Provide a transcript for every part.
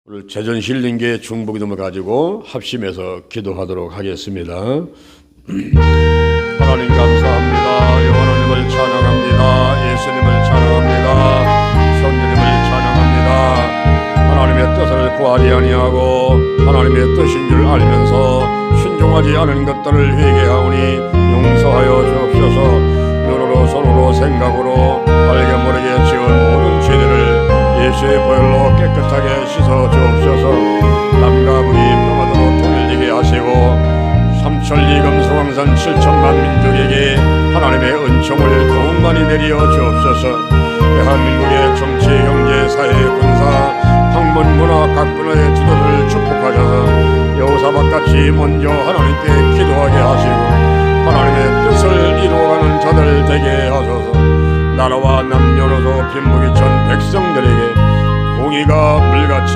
오늘 제전 힐링계 중보기도를 가지고 합심해서 기도하도록 하겠습니다. 하나님 감사합니다. 여호와님을 찬양합니다. 예수님을 찬양합니다. 성령님을 찬양합니다. 하나님의 뜻을 구하지 아니하고 하나님의 뜻인 줄 알면서 순종하지 않은 것들을 회개하오니 용서하여 주옵소서. 눈으로 손으로 생각으로 알게 모르게 지은 모든 죄들을 예수의 보혈로 깨끗하게 씻어 주옵소서. 남과 북이 평화도로 통일되게 하시고 삼천리 금수강산 7천만 민족에게 하나님의 은총을 더욱 많이 내려 주옵소서. 대한민국의 정치, 경제, 사회, 군사, 학문, 문화 각 분야의 지도를 축복하셔서 여호사밧같이 먼저 하나님께 기도하게 하시고 하나님의 뜻을 이루어가는 자들 되게 하소서. 나라와 남녀노소 빈부귀천 백성들에게 공의가 물같이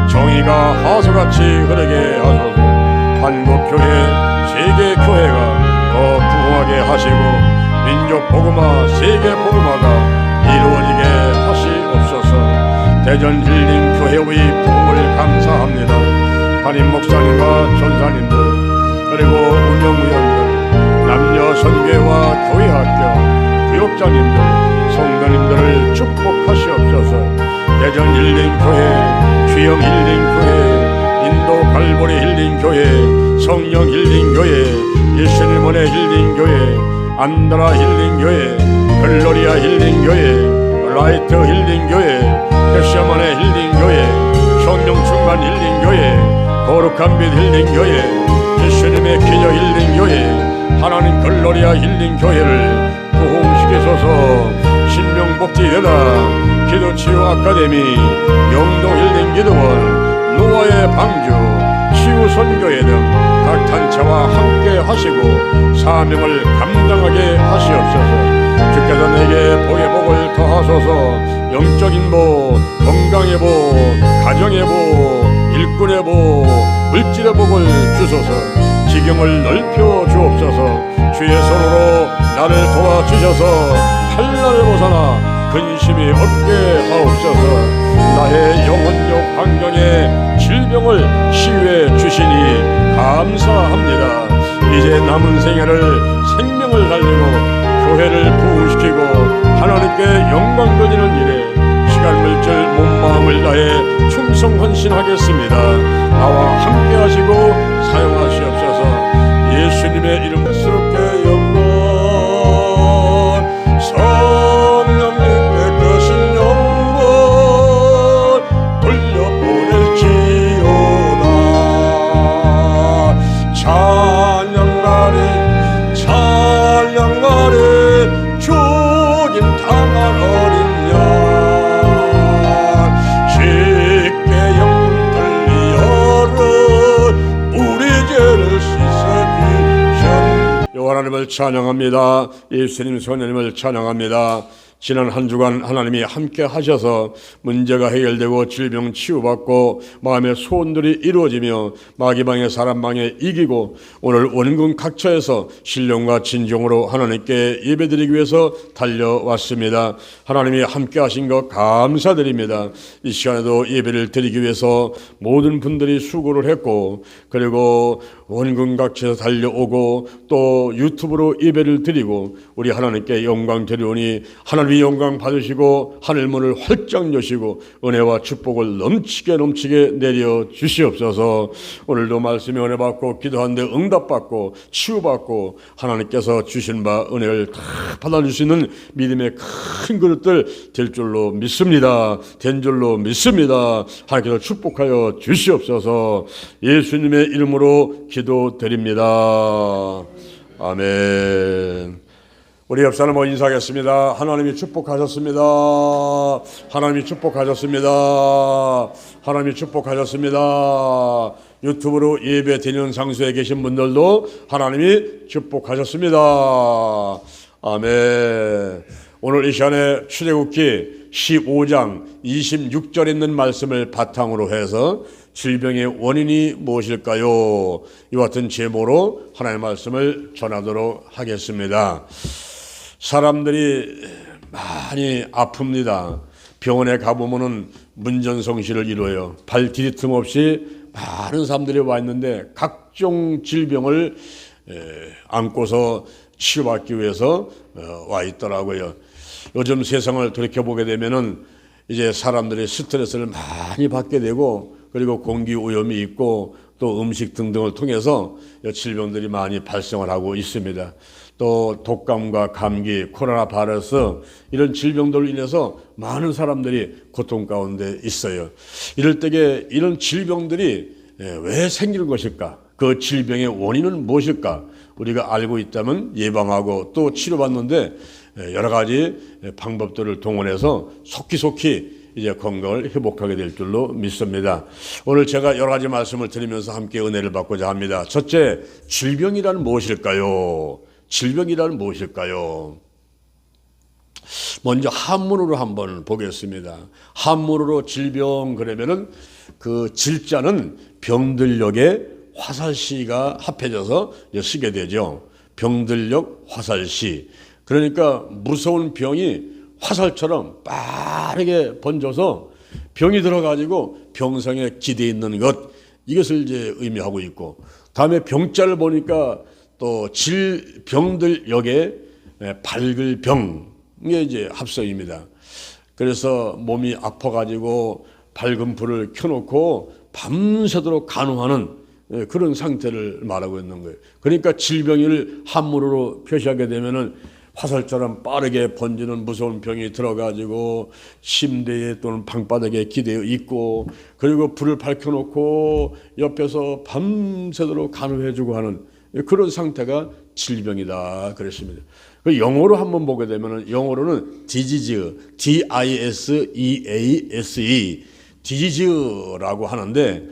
정의가 하수같이 흐르게 하소서. 한국교회 세계교회가 더 부흥하게 하시고 민족 복음화 세계 복음화가 이루어지게 하시옵소서. 대전 힐링 교회의 부흥을 감사합니다. 담임 목사님과 전사님들 그리고 운영위원들 남녀 선교회와 교회학교 구역장님들 성도님들을 축복하시옵소서. 대전 힐링교회, 주영 힐링교회, 인도 갈보리 힐링교회, 성령 힐링교회, 예수님 은혜 힐링교회, 안드라 힐링교회, 글로리아 힐링교회, 라이트 힐링교회, 겟세마네 힐링교회, 성령 충만 힐링교회, 거룩한 빛 힐링교회, 예수님의 기적 힐링교회, 하나님 글로리아 힐링교회를 부흥시키소서. 신명복지대다 기도치유 아카데미, 영동 힐링기도원, 노아의 방주, 치유선교회 등 각 단체와 함께 하시고 사명을 감당하게 하시옵소서. 주께서 내게 복의 복을 더하소서. 영적인 복, 건강의 복, 가정의 복, 일꾼의 복, 물질의 복을 주소서. 지경을 넓혀 주옵소서. 주의 손으로 나를 도와주셔서 환난을 벗어나 근심이 없게 하옵소서. 나의 영혼력 환경에 질병을 치유해 주시니 감사합니다. 이제 남은 생애를 생명을 살리고 교회를 부흥시키고 하나님께 영광 돌리는 일에 시간 물질 몸 마음을 다해 충성 헌신하겠습니다. 나와 함께 하시고 사용하시옵소서. 예수님의 이름 스럽게 영광 성령님께 크신 영광 돌려보낼지어다. 찬양하리 찬양하리 죽임 당한 어린 양 쉽게 영 돌리어라 우리 죄를 씻어 주셨. 하나님을 찬양합니다. 예수님 성령님을 찬양합니다. 지난 한 주간 하나님이 함께 하셔서 문제가 해결되고 질병 치유받고 마음의 소원들이 이루어지며 마귀방의 사람방에 이기고 오늘 원군 각처에서 신령과 진정으로 하나님께 예배드리기 위해서 달려왔습니다. 하나님이 함께 하신 것 감사드립니다. 이 시간에도 예배를 드리기 위해서 모든 분들이 수고를 했고 그리고 원군 각처에서 달려오고 또 유튜브로 예배를 드리고 우리 하나님께 영광 드리오니 하나님이 영광 받으시고 하늘문을 활짝 여시고 은혜와 축복을 넘치게 내려 주시옵소서. 오늘도 말씀에 은혜 받고 기도하는데 응답받고 치유받고 하나님께서 주신 바 은혜를 다 받아주시는 믿음의 큰 그릇들 될 줄로 믿습니다. 된 줄로 믿습니다. 하나님께서 축복하여 주시옵소서. 예수님의 이름으로 기도드립니다. 아멘. 우리 옆 사람 인사하겠습니다. 하나님이 축복하셨습니다. 하나님이 축복하셨습니다. 하나님이 축복하셨습니다. 유튜브로 예배 드리는 장소에 계신 분들도 하나님이 축복하셨습니다. 아멘. 오늘 이 시간에 출애굽기 15장 26절에 있는 말씀을 바탕으로 해서 질병의 원인이 무엇일까요? 이와 같은 제목으로 하나님의 말씀을 전하도록 하겠습니다. 사람들이 많이 아픕니다. 병원에 가보면은 문전성시를 이루어요. 발 디딤 없이 많은 사람들이 와 있는데 각종 질병을 안고서 치료받기 위해서 와 있더라고요. 요즘 세상을 돌이켜보게 되면은 이제 사람들이 스트레스를 많이 받게 되고, 그리고 공기 오염이 있고 또 음식 등등을 통해서 질병들이 많이 발생을 하고 있습니다. 또 독감과 감기, 코로나 바이러스 이런 질병들로 인해서 많은 사람들이 고통 가운데 있어요. 이럴 때에 이런 질병들이 왜 생기는 것일까? 그 질병의 원인은 무엇일까? 우리가 알고 있다면 예방하고 또 치료받는데 여러 가지 방법들을 동원해서 속히 이제 건강을 회복하게 될 줄로 믿습니다. 오늘 제가 여러 가지 말씀을 드리면서 함께 은혜를 받고자 합니다. 첫째, 질병이란 무엇일까요? 질병이란 무엇일까요? 먼저 한문으로 한번 보겠습니다. 한문으로 질병 그러면은 그 질자는 병들력의 화살시가 합해져서 쓰게 되죠. 병들력 화살시. 그러니까 무서운 병이 화살처럼 빠르게 번져서 병이 들어가지고 병상에 기대 있는 것, 이것을 이제 의미하고 있고, 다음에 병자를 보니까 또 질병들역에 밝을 병이 이제 합성입니다. 그래서 몸이 아파가지고 밝은 불을 켜놓고 밤새도록 간호하는 그런 상태를 말하고 있는 거예요. 그러니까 질병을 한문으로 표시하게 되면은 화살처럼 빠르게 번지는 무서운 병이 들어가지고 침대에 또는 방바닥에 기대어 있고, 그리고 불을 밝혀놓고 옆에서 밤새도록 간호해주고 하는 그런 상태가 질병이다 그랬습니다. 영어로 한번 보게 되면 영어로는 disease, D-I-S-E-A-S-E, disease라고 하는데,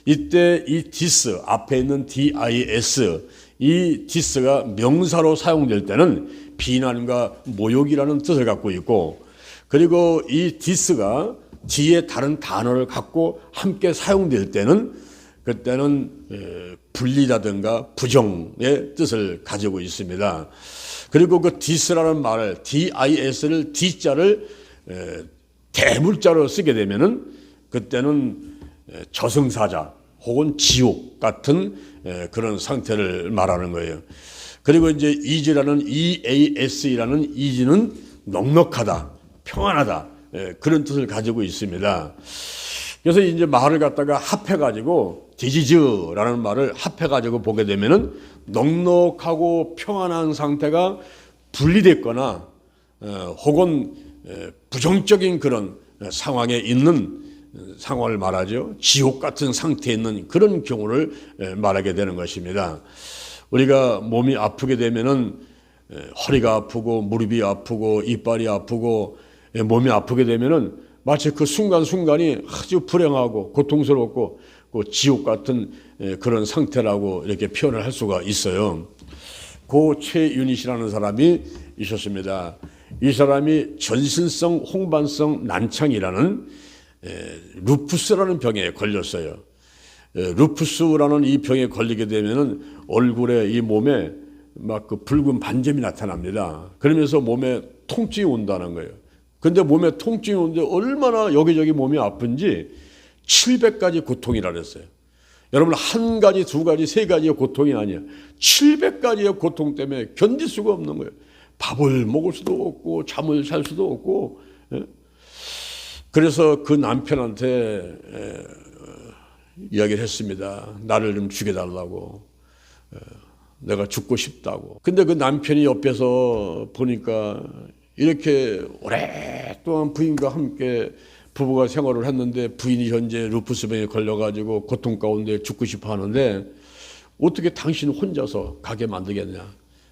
이때 이 dis 앞에 있는 D-I-S, 이 dis가 명사로 사용될 때는 비난과 모욕이라는 뜻을 갖고 있고, 그리고 이 dis가 뒤에 다른 단어를 갖고 함께 사용될 때는 그때는 분리라든가 부정의 뜻을 가지고 있습니다. 그리고 그 dis라는 말을 dis를 D자를 대물자로 쓰게 되면은 그때는 저승사자 혹은 지옥 같은 그런 상태를 말하는 거예요. 그리고 이제 easy라는 EAS라는 easy는 넉넉하다, 평안하다, 그런 뜻을 가지고 있습니다. 그래서 이제 말을 갖다가 합해가지고 disease라는 말을 합해가지고 보게 되면은 넉넉하고 평안한 상태가 분리됐거나 혹은 부정적인 그런 상황에 있는 상황을 말하죠. 지옥 같은 상태에 있는 그런 경우를 말하게 되는 것입니다. 우리가 몸이 아프게 되면은 허리가 아프고 무릎이 아프고 이빨이 아프고 몸이 아프게 되면은 마치 그 순간순간이 아주 불행하고 고통스럽고 지옥 같은 그런 상태라고 이렇게 표현을 할 수가 있어요. 고 최윤희 씨라는 사람이 있었습니다. 이 사람이 전신성 홍반성 난창이라는 루푸스라는 병에 걸렸어요. 루푸스라는 이 병에 걸리게 되면은 얼굴에 이 몸에 막 그 붉은 반점이 나타납니다. 그러면서 몸에 통증이 온다는 거예요. 근데 몸에 통증이 오는데 얼마나 여기저기 몸이 아픈지 700가지 고통이라 그랬어요. 여러분, 한 가지, 두 가지, 세 가지의 고통이 아니야. 700가지의 고통 때문에 견딜 수가 없는 거예요. 밥을 먹을 수도 없고 잠을 잘 수도 없고. 그래서 그 남편한테 이야기를 했습니다. 나를 좀 죽여달라고. 내가 죽고 싶다고. 근데 그 남편이 옆에서 보니까 이렇게 오랫동안 부인과 함께 부부가 생활을 했는데 부인이 현재 루푸스병에 걸려가지고 고통 가운데 죽고 싶어 하는데 어떻게 당신 혼자서 가게 만들겠냐.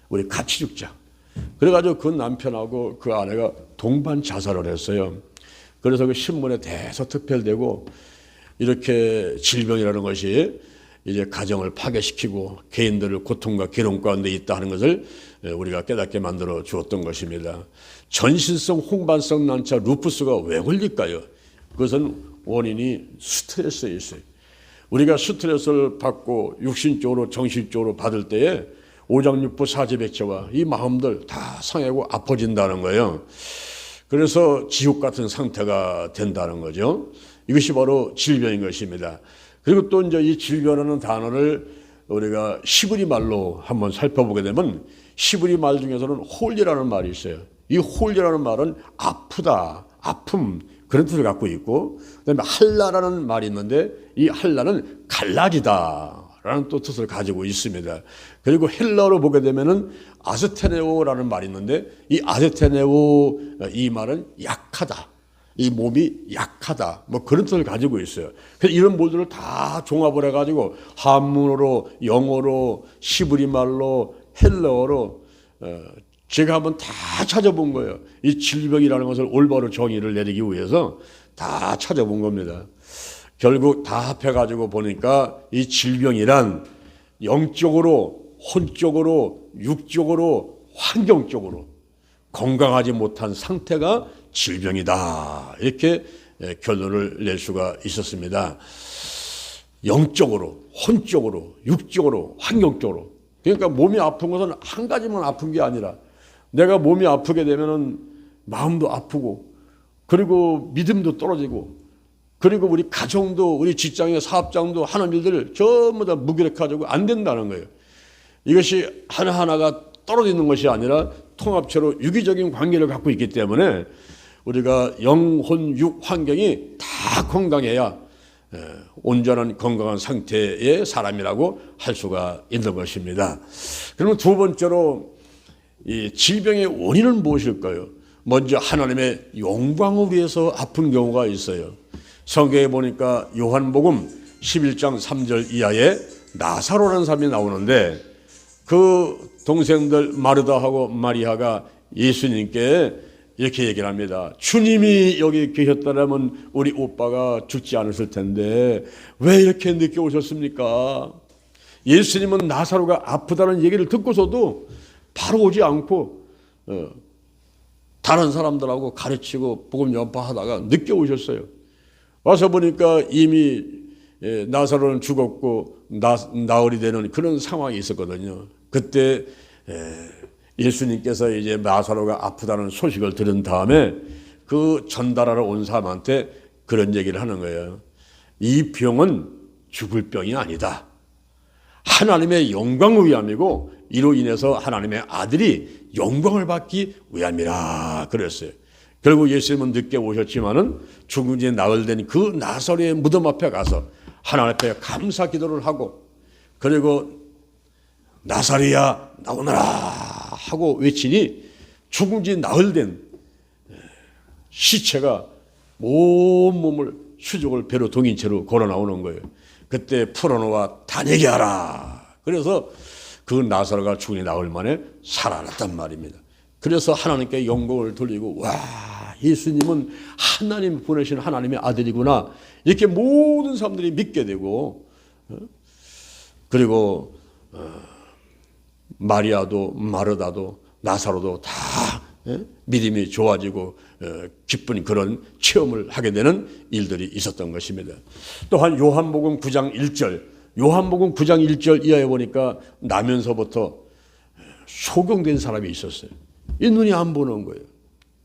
우리 같이 죽자. 그래가지고 그 남편하고 그 아내가 동반 자살을 했어요. 그래서 그 신문에 대서특필되고 이렇게 질병이라는 것이 이제 가정을 파괴시키고 개인들을 고통과 괴로움 가운데 있다 하는 것을 우리가 깨닫게 만들어 주었던 것입니다. 전신성 홍반성 난차 루푸스가 왜 걸릴까요? 그것은 원인이 스트레스에 있어요. 우리가 스트레스를 받고 육신적으로 정신적으로 받을 때에 오장육부 사지백체와 이 마음들 다 상하고 아파진다는 거예요. 그래서 지옥 같은 상태가 된다는 거죠. 이것이 바로 질병인 것입니다. 그리고 또 이제 이 질병이라는 단어를 우리가 히브리 말로 한번 살펴보게 되면 히브리 말 중에서는 홀이라는 말이 있어요. 이 홀이라는 말은 아프다, 아픔 그런 뜻을 갖고 있고, 그다음에 할라라는 말이 있는데 이 할라는 갈라지다라는 또 뜻을 가지고 있습니다. 그리고 헬라어로 보게 되면은 아스테네오라는 말이 있는데 이 아스테네오 이 말은 약하다, 이 몸이 약하다 뭐 그런 뜻을 가지고 있어요. 그래서 이런 모두를 다 종합을 해가지고 한문어로, 영어로, 히브리 말로, 헬라어로 제가 한번 다 찾아본 거예요. 이 질병이라는 것을 올바로 정의를 내리기 위해서 다 찾아본 겁니다. 결국 다 합해가지고 보니까 이 질병이란 영적으로, 혼적으로, 육적으로, 환경적으로 건강하지 못한 상태가 질병이다. 이렇게 결론을 낼 수가 있었습니다. 영적으로, 혼적으로, 육적으로, 환경적으로. 그러니까 몸이 아픈 것은 한 가지만 아픈 게 아니라 내가 몸이 아프게 되면은 마음도 아프고, 그리고 믿음도 떨어지고, 그리고 우리 가정도, 우리 직장의 사업장도 하는 일들 전부 다 무기력해지고 안 된다는 거예요. 이것이 하나하나가 떨어지는 것이 아니라 통합체로 유기적인 관계를 갖고 있기 때문에 우리가 영혼, 육, 환경이 다 건강해야 온전한 건강한 상태의 사람이라고 할 수가 있는 것입니다. 그러면 두 번째로 이 질병의 원인은 무엇일까요? 먼저 하나님의 영광을 위해서 아픈 경우가 있어요. 성경에 보니까 요한복음 11장 3절 이하에 나사로라는 사람이 나오는데 그 동생들 마르다하고 마리아가 예수님께 이렇게 얘기를 합니다. 주님이 여기 계셨다면 우리 오빠가 죽지 않았을 텐데 왜 이렇게 늦게 오셨습니까? 예수님은 나사로가 아프다는 얘기를 듣고서도 바로 오지 않고 다른 사람들하고 가르치고 복음 전파하다가 늦게 오셨어요. 와서 보니까 이미 나사로는 죽었고 나흘이 되는 그런 상황이 있었거든요. 그때 예수님께서 이제 나사로가 아프다는 소식을 들은 다음에 그 전달하러 온 사람한테 그런 얘기를 하는 거예요. 이 병은 죽을 병이 아니다. 하나님의 영광을 위함이고 이로 인해서 하나님의 아들이 영광을 받기 위함이라 그랬어요. 결국 예수님은 늦게 오셨지만은 죽은 지 나흘 된 그 나사로의 무덤 앞에 가서 하나님 앞에 감사 기도를 하고, 그리고 나사로야 나오너라 하고 외치니 죽은 지 나흘 된 시체가 온몸을 수족을 배로 동인 채로 걸어 나오는 거예요. 그때 풀어놓아 다니게 하라. 그래서 그 나사로가 죽은 지 나흘 만에 살아났단 말입니다. 그래서 하나님께 영광을 돌리고, 와, 예수님은 하나님 보내신 하나님의 아들이구나, 이렇게 모든 사람들이 믿게 되고, 그리고 마리아도 마르다도 나사로도 다 믿음이 좋아지고 기쁜 그런 체험을 하게 되는 일들이 있었던 것입니다. 또한 요한복음 9장 1절, 요한복음 9장 1절 이하에 보니까 나면서부터 소경된 사람이 있었어요. 이 눈이 안 보는 거예요.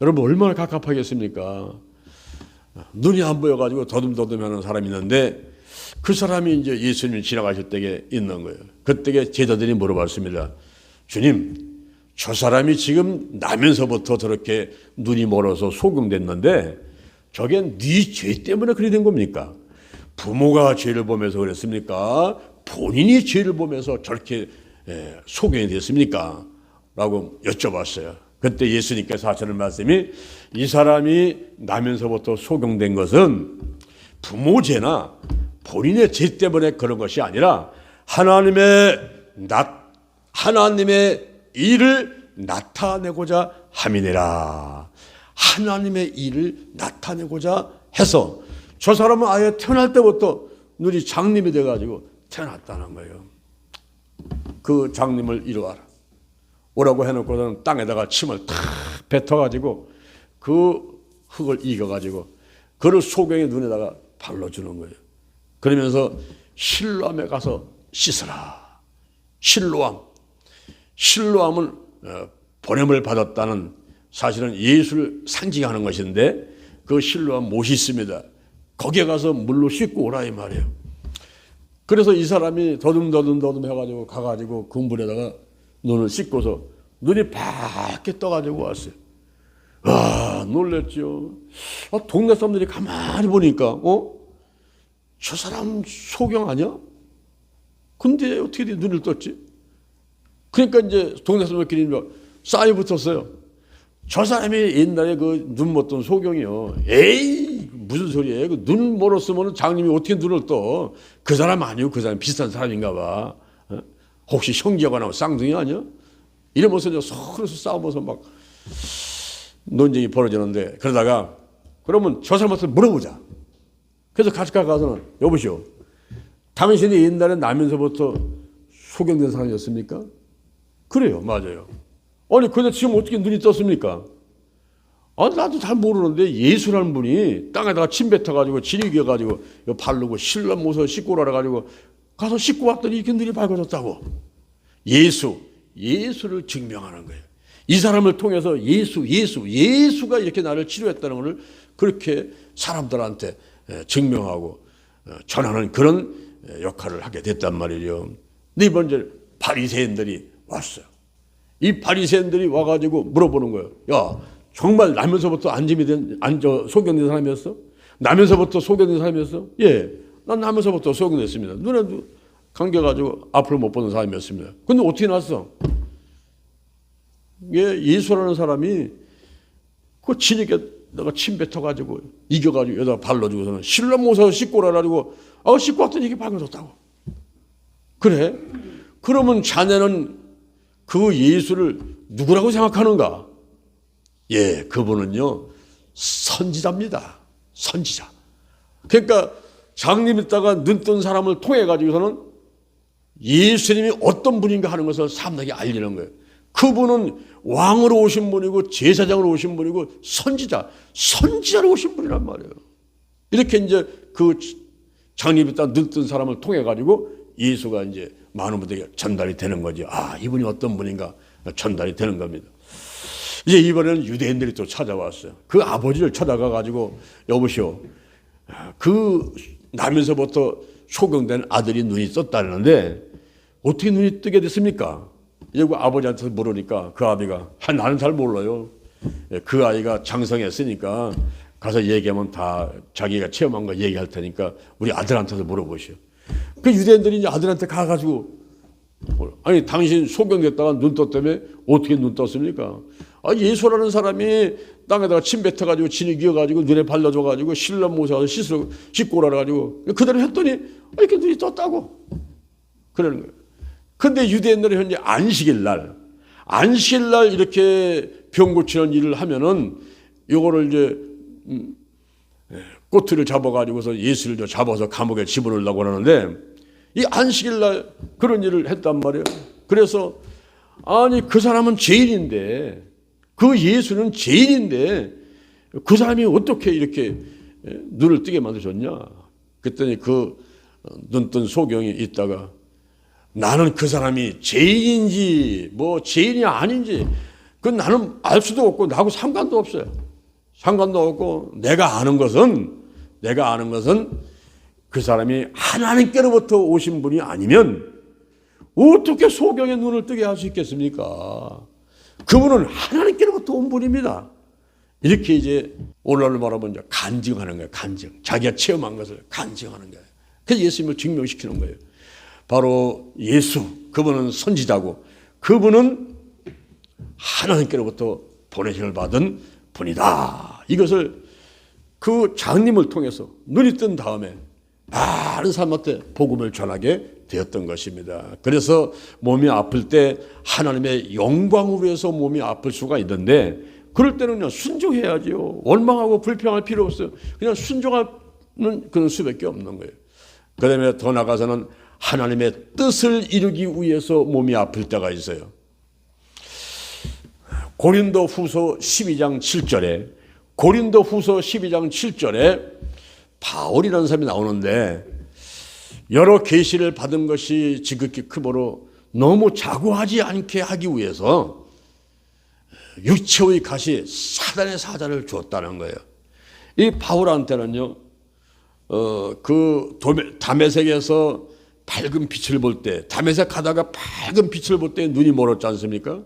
여러분 얼마나 갑갑하겠습니까? 눈이 안 보여가지고 더듬더듬하는 사람이 있는데 그 사람이 이제 예수님이 지나가실 때에 있는 거예요. 그때 제자들이 물어봤습니다. 주님, 저 사람이 지금 나면서부터 저렇게 눈이 멀어서 소경됐는데 저게 네 죄 때문에 그리 된 겁니까? 부모가 죄를 보면서 그랬습니까? 본인이 죄를 보면서 저렇게 소경이 됐습니까? 라고 여쭤봤어요. 그때 예수님께서 하시는 말씀이, 이 사람이 나면서부터 소경된 것은 부모 죄나 본인의 죄 때문에 그런 것이 아니라 하나님의 일을 나타내고자 함이니라. 하나님의 일을 나타내고자 해서 저 사람은 아예 태어날 때부터 눈이 장님이 돼가지고 태어났다는 거예요. 그 장님을 이루어라. 오라고 해놓고서는 땅에다가 침을 탁 뱉어가지고 그 흙을 이겨가지고 그를 소경의 눈에다가 발라주는 거예요. 그러면서 실로암에 가서 씻으라. 실로암은 보냄을 받았다는 사실은 예수를 상징하는 것인데 그 실로암 못이 있습니다. 거기에 가서 물로 씻고 오라 이 말이에요. 그래서 이 사람이 더듬 해가지고 가가지고 그 물에다가 눈을 씻고서 눈이 밝게 떠가지고 왔어요. 와, 놀랬죠. 동네 사람들이 가만히 보니까 저 사람 소경 아니야? 근데 어떻게 눈을 떴지? 그러니까 이제 동네 사람들끼리 싸이 붙었어요. 저 사람이 옛날에 그 눈 못 뜬 소경이요. 에이, 무슨 소리예요? 그 눈 멀었으면 장님이 어떻게 눈을 떠? 그 사람 아니요. 그 사람 비슷한 사람인가 봐. 혹시 형제가 쌍둥이 아니야? 이러면서 이제 서로서 싸우면서 막 논쟁이 벌어지는데, 그러다가 그러면 저 사람한테 물어보자. 그래서 같이 가서는 여보시오, 당신이 옛날에 나면서부터 소경된 사람이었습니까? 그래요, 맞아요. 아니 근데 지금 어떻게 눈이 떴습니까? 나도 잘 모르는데 예수라는 분이 땅에다가 침 뱉어가지고 지리겨가지고 바르고 신랑 모서 씻고 오라 가지고 가서 씻고 왔더니 이렇게 눈이 밝아졌다고. 예수를 증명하는 거예요. 이 사람을 통해서 예수가 이렇게 나를 치료했다는 것을 그렇게 사람들한테 증명하고 전하는 그런 역할을 하게 됐단 말이죠. 근데 이번 이제 바리새인들이 왔어요. 이 바리새인들이 와가지고 물어보는 거예요. 야, 정말 나면서부터 소경된 사람이었어? 나면서부터 소경된 사람이었어? 예, 난 나면서부터 소경됐습니다. 눈에도 감겨가지고 앞을 못 보는 사람이었습니다. 근데 어떻게 났어? 예수라는 사람이 그 진에게 내가 침 뱉어가지고 이겨가지고 여기다 발라주고서는 신랑 모서 씻고 오라가지고 씻고 왔더니 이게 밝아졌다고. 그래? 그러면 자네는 그 예수를 누구라고 생각하는가? 예, 그분은요 선지자입니다. 선지자. 그러니까 장님 있다가 눈 뜬 사람을 통해 가지고서는 예수님이 어떤 분인가 하는 것을 사람들에게 알리는 거예요. 그분은 왕으로 오신 분이고 제사장으로 오신 분이고 선지자로 오신 분이란 말이에요. 이렇게 이제 그 장님 있다 눈 뜬 사람을 통해 가지고 예수가 이제 많은 분들에게 전달이 되는 거죠. 이분이 어떤 분인가 전달이 되는 겁니다. 이제 이번에는 유대인들이 또 찾아왔어요. 그 아버지를 찾아가 가지고 여보시오, 그 나면서부터 소경된 아들이 눈이 떴다는데 어떻게 눈이 뜨게 됐습니까? 이제 그 아버지한테 물으니까 그 아비가 나는 잘 몰라요. 그 아이가 장성했으니까 가서 얘기하면 다 자기가 체험한 거 얘기할 테니까 우리 아들한테도 물어보시오. 그 유대인들이 이제 아들한테 가가지고 아니 당신 소경됐다가 눈 떴다며 어떻게 눈 떴습니까? 예수라는 사람이 땅에다가 침 뱉어가지고 진이 기어가지고 눈에 발라줘가지고 신랑 모셔서 씻고 오라 가지고 그대로 했더니 이렇게 눈이 떴다고 그러는 거예요. 근데 유대인들은 현재 안식일 날 이렇게 병 고치는 일을 하면은 요거를 이제 꼬투리를 잡아가지고서 예수를 잡아서 감옥에 집어넣으려고 하는데 이 안식일 날 그런 일을 했단 말이에요. 그래서 아니 그 사람은 죄인인데 그 예수는 죄인인데 그 사람이 어떻게 이렇게 눈을 뜨게 만드셨냐? 그랬더니 그 눈뜬 소경이 있다가 나는 그 사람이 죄인인지 뭐 죄인이 아닌지 그건 나는 알 수도 없고 나하고 상관도 없어요. 상관도 없고 내가 아는 것은 그 사람이 하나님께로부터 오신 분이 아니면 어떻게 소경의 눈을 뜨게 할 수 있겠습니까? 그분은 하나님께로부터 온 분입니다. 이렇게 이제 오늘날로 말하면 이제 간증하는 거예요. 간증. 자기가 체험한 것을 간증하는 거예요. 그래서 예수님을 증명시키는 거예요. 바로 예수, 그분은 선지자고 그분은 하나님께로부터 보내심을 받은 분이다. 이것을 그 장님을 통해서 눈이 뜬 다음에 많은 사람한테 복음을 전하게 되었던 것입니다. 그래서 몸이 아플 때 하나님의 영광으로 해서 몸이 아플 수가 있는데 그럴 때는 그냥 순종해야죠. 원망하고 불평할 필요 없어요. 그냥 순종하는 그런 수밖에 없는 거예요. 그 다음에 더 나아가서는 하나님의 뜻을 이루기 위해서 몸이 아플 때가 있어요. 고린도후서 12장 7절에 바울이라는 사람이 나오는데 여러 계시를 받은 것이 지극히 크므로 너무 자고하지 않게 하기 위해서 육체의 가시 사단의 사자를 줬다는 거예요. 이 바울한테는요, 다메섹에서 밝은 빛을 볼 때, 다메섹 가다가 밝은 빛을 볼 때 눈이 멀었지 않습니까?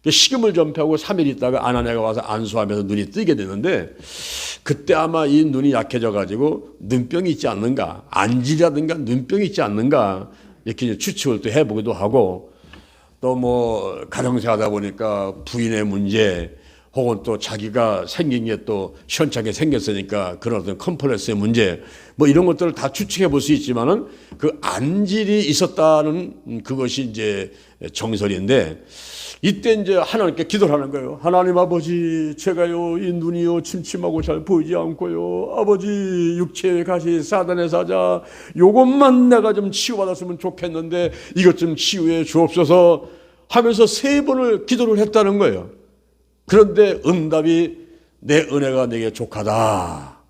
식음을 전폐하고 3일 있다가 아나니아가 와서 안수하면서 눈이 뜨게 되는데, 그때 아마 이 눈이 약해져 가지고 눈병이 있지 않는가, 안질이라든가 눈병이 있지 않는가 이렇게 추측을 또 해보기도 하고, 또 뭐 가정생활하다 보니까 부인의 문제, 혹은 또 자기가 생긴 게 또 시원찮게 생겼으니까 그런 어떤 컴플렉스의 문제, 뭐 이런 것들을 다 추측해 볼 수 있지만은 그 안질이 있었다는 그것이 이제 정설인데, 이때 이제 하나님께 기도를 하는 거예요. 하나님 아버지, 제가요 이 눈이요 침침하고 잘 보이지 않고요, 아버지 육체의 가시 사단의 사자 요것만 내가 좀 치유받았으면 좋겠는데 이것 좀 치유해 주옵소서 하면서 3번을 기도를 했다는 거예요. 그런데 응답이 내 은혜가 내게 족하다,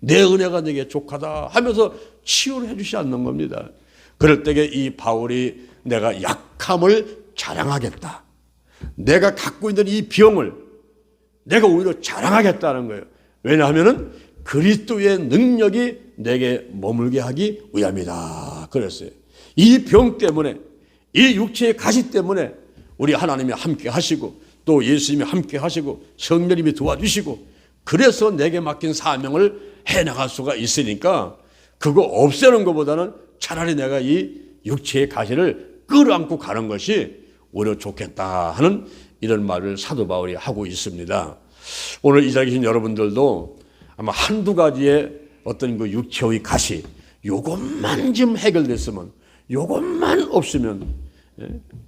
내 은혜가 내게 족하다 하면서 치유를 해주지 않는 겁니다. 그럴 때에 이 바울이 내가 약함을 자랑하겠다, 내가 갖고 있는 이 병을 내가 오히려 자랑하겠다는 거예요. 왜냐하면 그리스도의 능력이 내게 머물게 하기 위함이다 그랬어요. 이 병 때문에, 이 육체의 가시 때문에 우리 하나님이 함께 하시고 또 예수님이 함께 하시고 성령님이 도와주시고, 그래서 내게 맡긴 사명을 해나갈 수가 있으니까 그거 없애는 것보다는 차라리 내가 이 육체의 가시를 끌어안고 가는 것이 오히려 좋겠다 하는 이런 말을 사도 바울이 하고 있습니다. 오늘 이 자리에 계신 여러분들도 아마 한두 가지의 어떤 그 육체의 가시, 요것만 좀 해결됐으면, 요것만 없으면,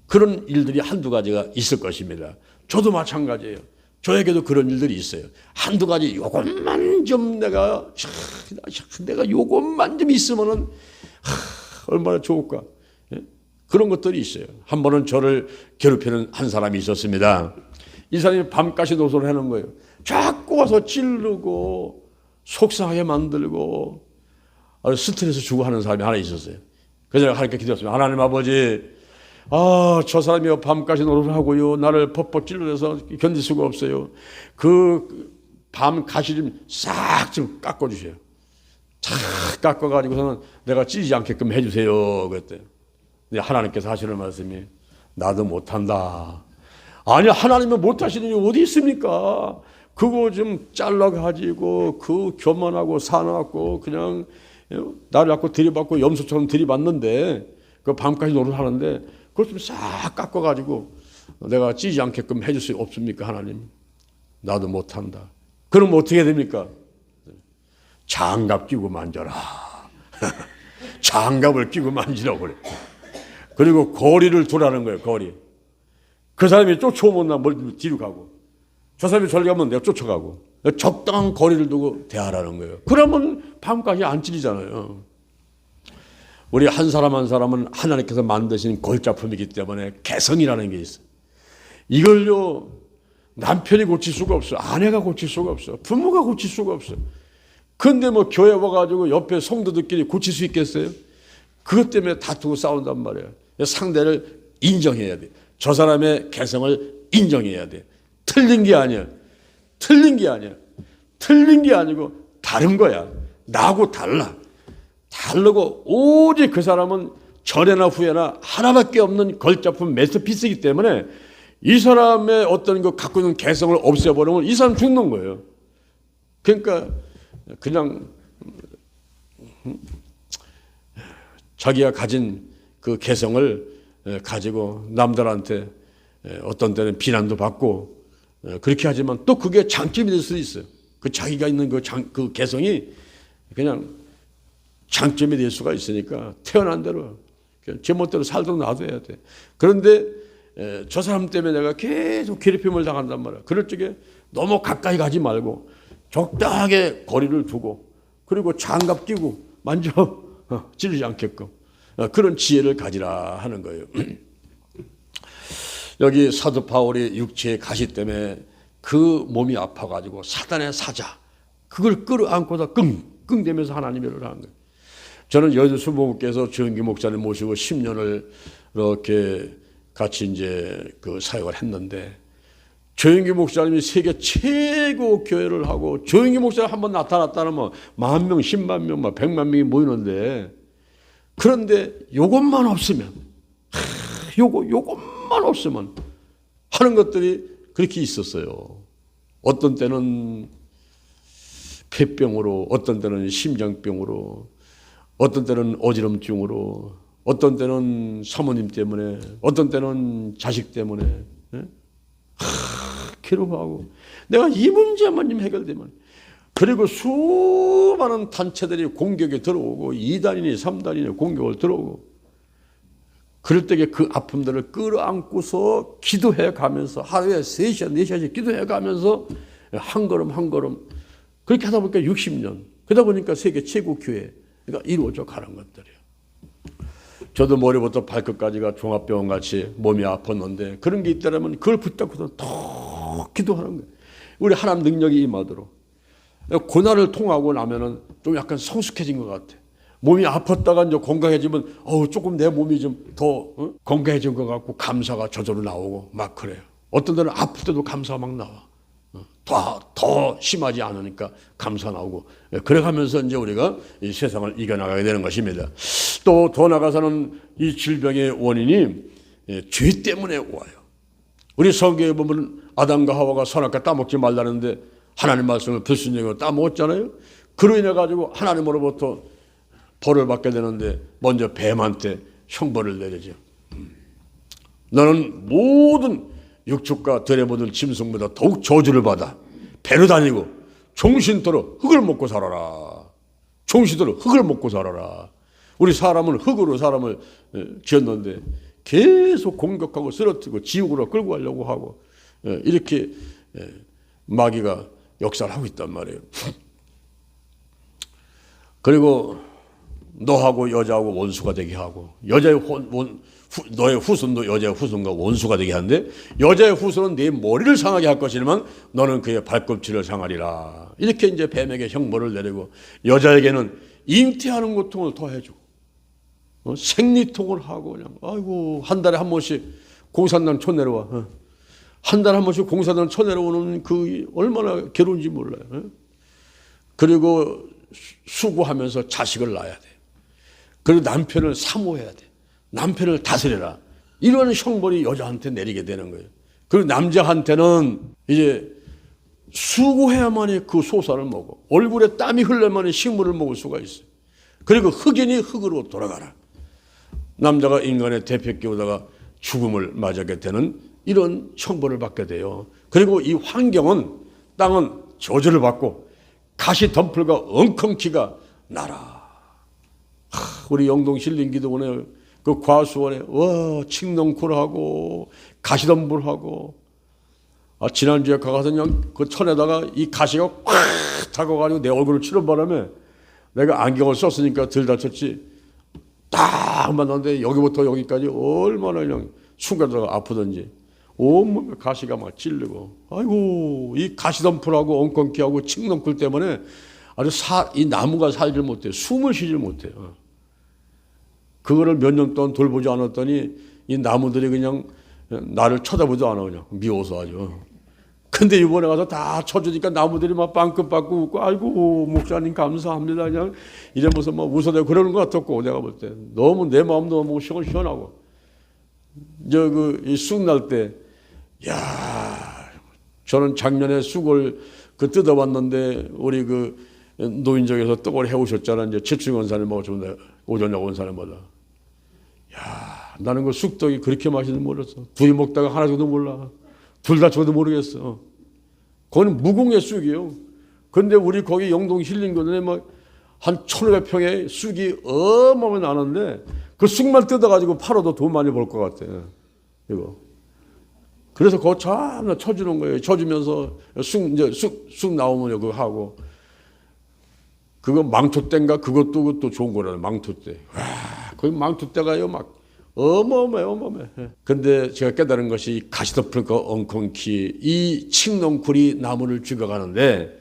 그런 일들이 한두 가지가 있을 것입니다. 저도 마찬가지예요. 저에게도 그런 일들이 있어요. 한두 가지 요것만 좀 내가 요것만 좀 있으면은 얼마나 좋을까. 그런 것들이 있어요. 한 번은 저를 괴롭히는 한 사람이 있었습니다. 이 사람이 밤까지 노소를 하는 거예요. 자꾸 와서 찌르고 속상하게 만들고 스트레스 주고 하는 사람이 하나 있었어요. 그래서 제가 하나님께 기도했습니다. 하나님 아버지, 저 사람이 밤까지 노릇을 하고요, 나를 퍽퍽 찔러서 견딜 수가 없어요. 그 밤 가시 좀 싹 좀 깎아주세요. 쫙 깎아가지고서는 내가 찌지 않게끔 해주세요 그랬대요. 근데 하나님께서 하시는 말씀이, 나도 못한다. 아니, 하나님은 못하시는 게 어디 있습니까? 그거 좀 잘라가지고 그 교만하고 사나웠고 그냥 나를 자꾸 들이받고 염소처럼 들이받는데, 그 밤까지 노릇하는데 그걸 좀 싹 깎아가지고 내가 찌지 않게끔 해줄 수 없습니까? 하나님, 나도 못한다. 그럼 어떻게 됩니까? 장갑 끼고 만져라. 장갑을 끼고 만지라고 그래. 그리고 거리를 두라는 거예요. 거리. 그 사람이 쫓아오면 나 멀리 뒤로 가고, 저 사람이 저리 가면 내가 쫓아가고, 적당한 거리를 두고 대하라는 거예요. 그러면 밤까지 안 찔리잖아요. 우리 한 사람 한 사람은 하나님께서 만드신 골자품이기 때문에 개성이라는 게 있어요. 이걸요 남편이 고칠 수가 없어, 아내가 고칠 수가 없어, 부모가 고칠 수가 없어. 근데 뭐 교회 와가지고 옆에 성도들끼리 고칠 수 있겠어요? 그것 때문에 다투고 싸운단 말이에요. 상대를 인정해야 돼. 저 사람의 개성을 인정해야 돼. 틀린 게 아니야. 틀린 게 아니야. 틀린 게 아니고 다른 거야. 나하고 달라. 다르고 오직 그 사람은 전에나 후에나 하나밖에 없는 걸작품 마스터피스이기 때문에 이 사람의 어떤 그 갖고 있는 개성을 없애버리면 이 사람 죽는 거예요. 그러니까 그냥 자기가 가진 그 개성을 가지고 남들한테 어떤 때는 비난도 받고 그렇게 하지만 또 그게 장점이 될 수도 있어요. 그 자기가 있는 그 개성이 그냥 장점이 될 수가 있으니까 태어난 대로 제 멋대로 살도록 놔둬야 돼. 그런데 저 사람 때문에 내가 계속 괴롭힘을 당한단 말이야. 그럴 적에 너무 가까이 가지 말고 적당하게 거리를 두고, 그리고 장갑 끼고 만져 찌르지 않게끔 그런 지혜를 가지라 하는 거예요. 여기 사도 바울이 육체의 가시 때문에 그 몸이 아파가지고 사단의 사자, 그걸 끌어안고서 끙끙대면서 하나님의 일을 하는 거예요. 저는 여주수 부부께서 정기 목사님 모시고 10년을 이렇게 같이 이제 그 사역을 했는데, 조영기 목사님이 세계 최고 교회를 하고 조영기 목사님 한번 나타났다면 뭐 10,000명, 10만 명, 100만 명이 모이는데 그런데 요것만 없으면 요것만 없으면 하는 것들이 그렇게 있었어요. 어떤 때는 폐병으로, 어떤 때는 심장병으로, 어떤 때는 어지럼증으로, 어떤 때는 사모님 때문에, 어떤 때는 자식 때문에 괴로워하고 내가 이 문제만 좀 해결되면, 그리고 수많은 단체들이 공격에 들어오고 2단이니 3단이니 공격을 들어오고 그럴 때에 그 아픔들을 끌어안고서 기도해 가면서 하루에 3시간, 4시간씩 기도해 가면서 한 걸음 한 걸음 그렇게 하다 보니까 60년, 그러다 보니까 세계 최고 교회가 이루어져 가는 것들이에요. 저도 머리부터 발끝까지가 종합병원 같이 몸이 아팠는데 그런 게 있다면 그걸 붙잡고서 더 기도하는 거예요. 우리 하나님 능력이 임하도록. 고난을 통하고 나면은 좀 약간 성숙해진 것 같아. 몸이 아팠다가 이제 건강해지면 조금 내 몸이 좀 더 건강해진 것 같고 감사가 저절로 나오고 막 그래요. 어떤 데는 아플 때도 감사가 막 나와. 더 심하지 않으니까 감사 나오고 그래가면서 이제 우리가 이 세상을 이겨나가게 되는 것입니다. 또 더 나가서는 이 질병의 원인이 죄 때문에 와요. 우리 성경에 보면 아담과 하와가 선악과 따먹지 말라는데 하나님 말씀을 불순종으로 따먹었잖아요. 그로 인해 가지고 하나님으로부터 벌을 받게 되는데 먼저 뱀한테 형벌을 내리죠. 너는 모든 육축과 들에 묻은 짐승보다 더욱 저주를 받아 배로 다니고 종신토록 흙을 먹고 살아라. 종신토록 흙을 먹고 살아라. 우리 사람은 흙으로 사람을 지었는데 계속 공격하고 쓰러뜨리고 지옥으로 끌고 가려고 하고 이렇게 마귀가 역사를 하고 있단 말이에요. 그리고 너하고 여자하고 원수가 되게 하고 너의 후손도 여자의 후손과 원수가 되게 하는데 여자의 후손은 네 머리를 상하게 할 것이지만 너는 그의 발꿈치를 상하리라. 이렇게 이제 뱀에게 형벌을 내리고 여자에게는 잉태하는 고통을 더해주고 생리통을 하고 그냥 아이고 한 달에 한 번씩 공산당 쳐내려와. 한 달에 한 번씩 공산당 쳐내려오는 그 얼마나 괴로운지 몰라요. 그리고 수고하면서 자식을 낳아야 돼. 그리고 남편을 사모해야 돼. 남편을 다스려라. 이런 형벌이 여자한테 내리게 되는 거예요. 그리고 남자한테는 이제 수고해야만이 그 소사를 먹어. 얼굴에 땀이 흘러야만이 식물을 먹을 수가 있어요. 그리고 흑인이 흙으로 돌아가라. 남자가 인간의 대표 끼우다가 죽음을 맞게 되는 이런 형벌을 받게 돼요. 그리고 이 환경은 땅은 저주를 받고 가시덤불과 엉겅퀴가 나라. 우리 영동 힐링기도원에 그 과수원에 칡넝쿨하고 가시덤불하고 지난주에 가서 그냥 그 천에다가 이 가시가 꽉 다가가지고 내 얼굴을 치는 바람에 내가 안경을 썼으니까 덜 다쳤지 딱 맞는데 여기부터 여기까지 얼마나 그냥 순간적으로 아프던지 온몸에 가시가 막 찔리고 아이고 이 가시덤불하고 엉겅퀴하고 칡넝쿨 때문에 아주 이 나무가 살질 못해요. 숨을 쉬질 못해요. 그거를 몇 년 동안 돌보지 않았더니 이 나무들이 그냥 나를 쳐다보지도 않아. 그냥 미워서 아주. 근데 이번에 가서 다 쳐주니까 나무들이 막 빵긋 받고 웃고 아이고 목사님 감사합니다. 그냥 이러면서 막 웃어대고 그러는 것 같았고 내가 볼 때 너무 내 마음도 너무 시원시원하고 이 쑥 날 때 저는 작년에 쑥을 뜯어봤는데 우리 그 노인정에서 떡을 해오셨잖아. 이제 최충 원사님하고 오전에 온 사람마다. 나는 그 쑥떡이 그렇게 맛있는 줄 몰랐어. 둘이 먹다가 하나 줘도 몰라. 둘 다 줘도 모르겠어. 그건 무공의 쑥이에요. 근데 우리 거기 영동 힐링교단에 막 한 1,500평의 쑥이 어마어마하게 나는데 그 쑥만 뜯어가지고 팔아도 돈 많이 벌 것 같아. 이거. 그래서 그거 참 쳐주는 거예요. 쳐주면서 쑥 나오면 그거 하고. 그거 망토대인가 그것도 좋은 거라요. 망토대. 와, 거기 망토대가요 막 어마어마해. 근데 제가 깨달은 것이 가시덤불과 엉겅퀴 이 칡넝쿨이 나무를 죽여가는데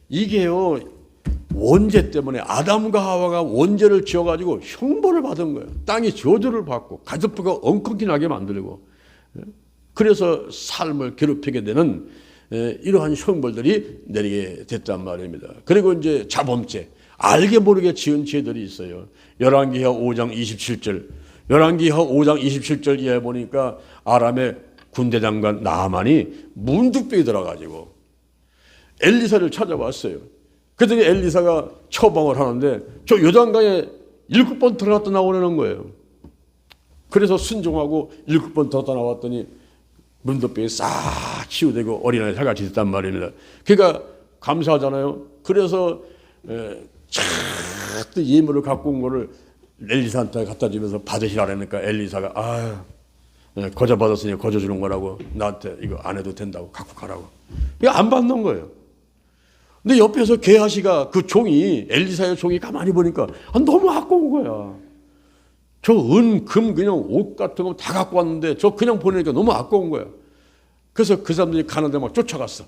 이게요 원죄 때문에 아담과 하와가 원죄를 지어가지고 형벌을 받은 거예요. 땅이 저주를 받고 가시덤불과 엉겅퀴 나게 만들고 그래서 삶을 괴롭히게 되는 이러한 형벌들이 내리게 됐단 말입니다. 그리고 이제 자범죄, 알게 모르게 지은 죄들이 있어요. 열왕기하 5장 27절, 열왕기하 5장 27절 이하에 보니까 아람의 군대 장관 나아만이 문득병이 들어가지고 엘리사를 찾아왔어요. 그랬더니 엘리사가 처방을 하는데 저 요단강에 7번 들어갔다 나오려는 거예요. 그래서 순종하고 7번 들어갔다 나왔더니 문득병이 싹 치유되고 어린아이 살같이 됐단 말입니다. 그러니까 감사하잖아요. 그래서 참 예물을 갖고 온 거를 엘리사한테 갖다 주면서 받으시라니까 엘리사가 거저 받았으니 거저 주는 거라고, 나한테 이거 안 해도 된다고 갖고 가라고. 이거 안 받는 거예요. 근데 옆에서 게하시가, 그 종이, 엘리사의 종이 가만히 보니까 너무 아까운 거야. 저 은, 금, 그냥 옷 같은 거 다 갖고 왔는데 저 그냥 보내니까 너무 아까운 거야. 그래서 그 사람들이 가는데 막 쫓아갔어.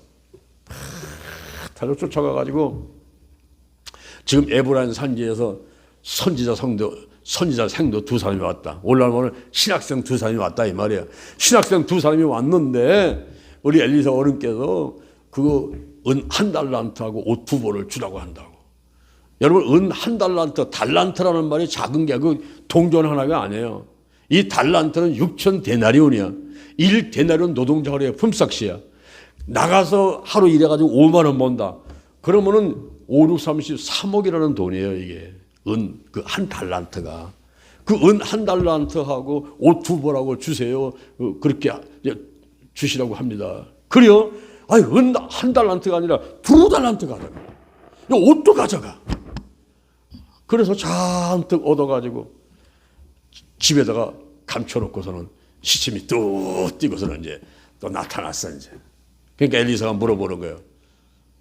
다 쫓아가가지고 지금 에브라임 산지에서 선지자 생도 두 사람이 왔다. 올라오면 신학생 두 사람이 왔다 이 말이야. 신학생 두 사람이 왔는데 우리 엘리사 어른께서 그거 은 1달란트하고 옷 2벌을 주라고 한다고. 여러분, 은 1달란트, 달란트라는 말이 작은 게 그 동전 하나가 아니에요. 이 달란트는 6,000데나리온이야. 1데나리온 노동자 하루에 품삯이야. 나가서 하루 일해가지고 5만 원 번다. 그러면은 5, 6, 30, 3억이라는 돈이에요, 이게. 은, 그 1달란트가. 그 은 1달란트하고 옷 2벌하고 주세요. 그렇게 주시라고 합니다. 그래요? 아니, 은 1달란트가 아니라 2달란트 가져가. 옷도 가져가. 그래서 잔뜩 얻어가지고 집에다가 감춰놓고서는 시침이 뚝 뛰고서는 이제 또 나타났어, 이제. 그러니까 엘리사가 물어보는 거예요.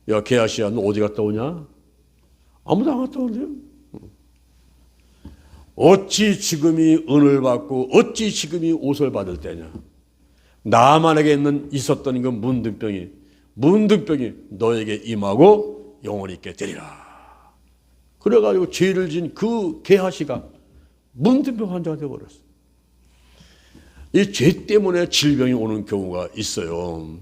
야, 게하시야, 너 어디 갔다 오냐? 아무도 안 갔다 오는데요. 어찌 지금이 은을 받고 어찌 지금이 옷을 받을 때냐? 나만에게 있었던 그 문둥병이 너에게 임하고 영원히 있게 되리라. 그래가지고 죄를 진 그 게하시가 문둥병 환자가 되어버렸어. 이 죄 때문에 질병이 오는 경우가 있어요.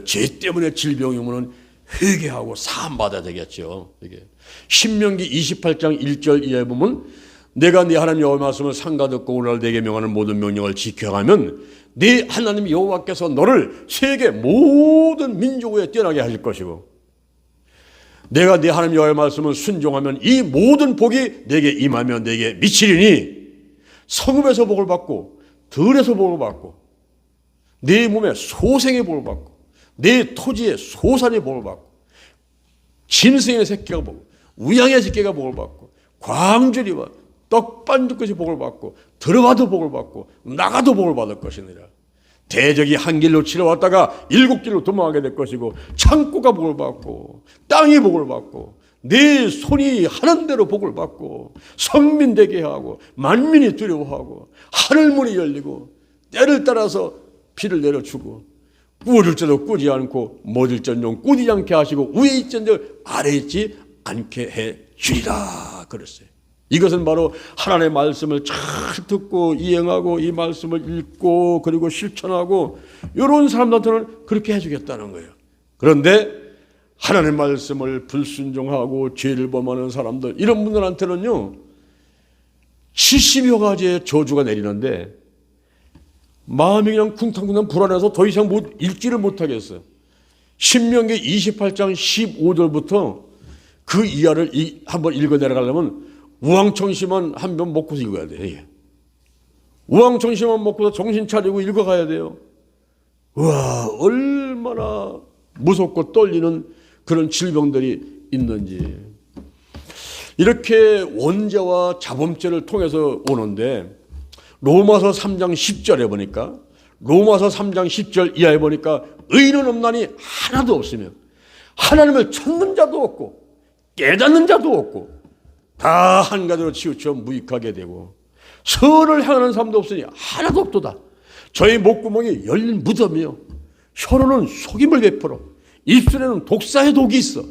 죄 때문에 질병이 오면 회개하고 사함받아야 되겠죠. 이게 신명기 28장 1절 이하에 보면 내가 네 하나님 여호와의 말씀을 삼가 듣고 오늘 내게 명하는 모든 명령을 지켜가면 네 하나님 여호와께서 너를 세계 모든 민족 위에 뛰어나게 하실 것이고 내가 네 하나님 여호와의 말씀을 순종하면 이 모든 복이 내게 임하며 내게 미치리니 성읍에서 복을 받고 들에서 복을 받고 네 몸에 소생의 복을 받고 네 토지에 소산의 복을 받고 짐승의 새끼가 복을 우양의 새끼가 복을 받고 광주리와 떡반죽 것이 복을 받고 들어가도 복을 받고 나가도 복을 받을 것이니라. 대적이 한 길로 치러왔다가 7길로 도망하게 될 것이고 창고가 복을 받고 땅이 복을 받고 네 손이 하는 대로 복을 받고 성민 되게 하고 만민이 두려워하고 하늘문이 열리고 때를 따라서 비를 내려주고 꾸어줄 자도 꾸지 않고 못줄 자는 꾸지 않게 하시고 위에 있전들 아래에 있지 않게 해 주리라 그랬어요. 이것은 바로 하나님의 말씀을 잘 듣고 이행하고 이 말씀을 읽고 그리고 실천하고 이런 사람들한테는 그렇게 해주겠다는 거예요. 그런데 하나님의 말씀을 불순종하고 죄를 범하는 사람들 이런 분들한테는요 70여 가지의 저주가 내리는데 마음이 그냥 쿵탕쿵탕 불안해서 더 이상 읽지를 못하겠어요. 신명기 28장 15절부터 그 이하를 한번 읽어 내려가려면 우왕청심만 한 번 먹고서 읽어야 돼요. 우왕청심만 먹고서 정신 차리고 읽어가야 돼요. 와, 얼마나 무섭고 떨리는 그런 질병들이 있는지. 이렇게 원죄와 자범죄를 통해서 오는데 로마서 3장 10절에 보니까 로마서 3장 10절 이하에 보니까 의인은 없나니 하나도 없으며 하나님을 찾는 자도 없고 깨닫는 자도 없고 다 한가지로 치우쳐 무익하게 되고 선을 향하는 사람도 없으니 하나도 없도다. 저희 목구멍이 열린 무덤이요 혀로는 속임을 베풀어 입술에는 독사의 독이 있어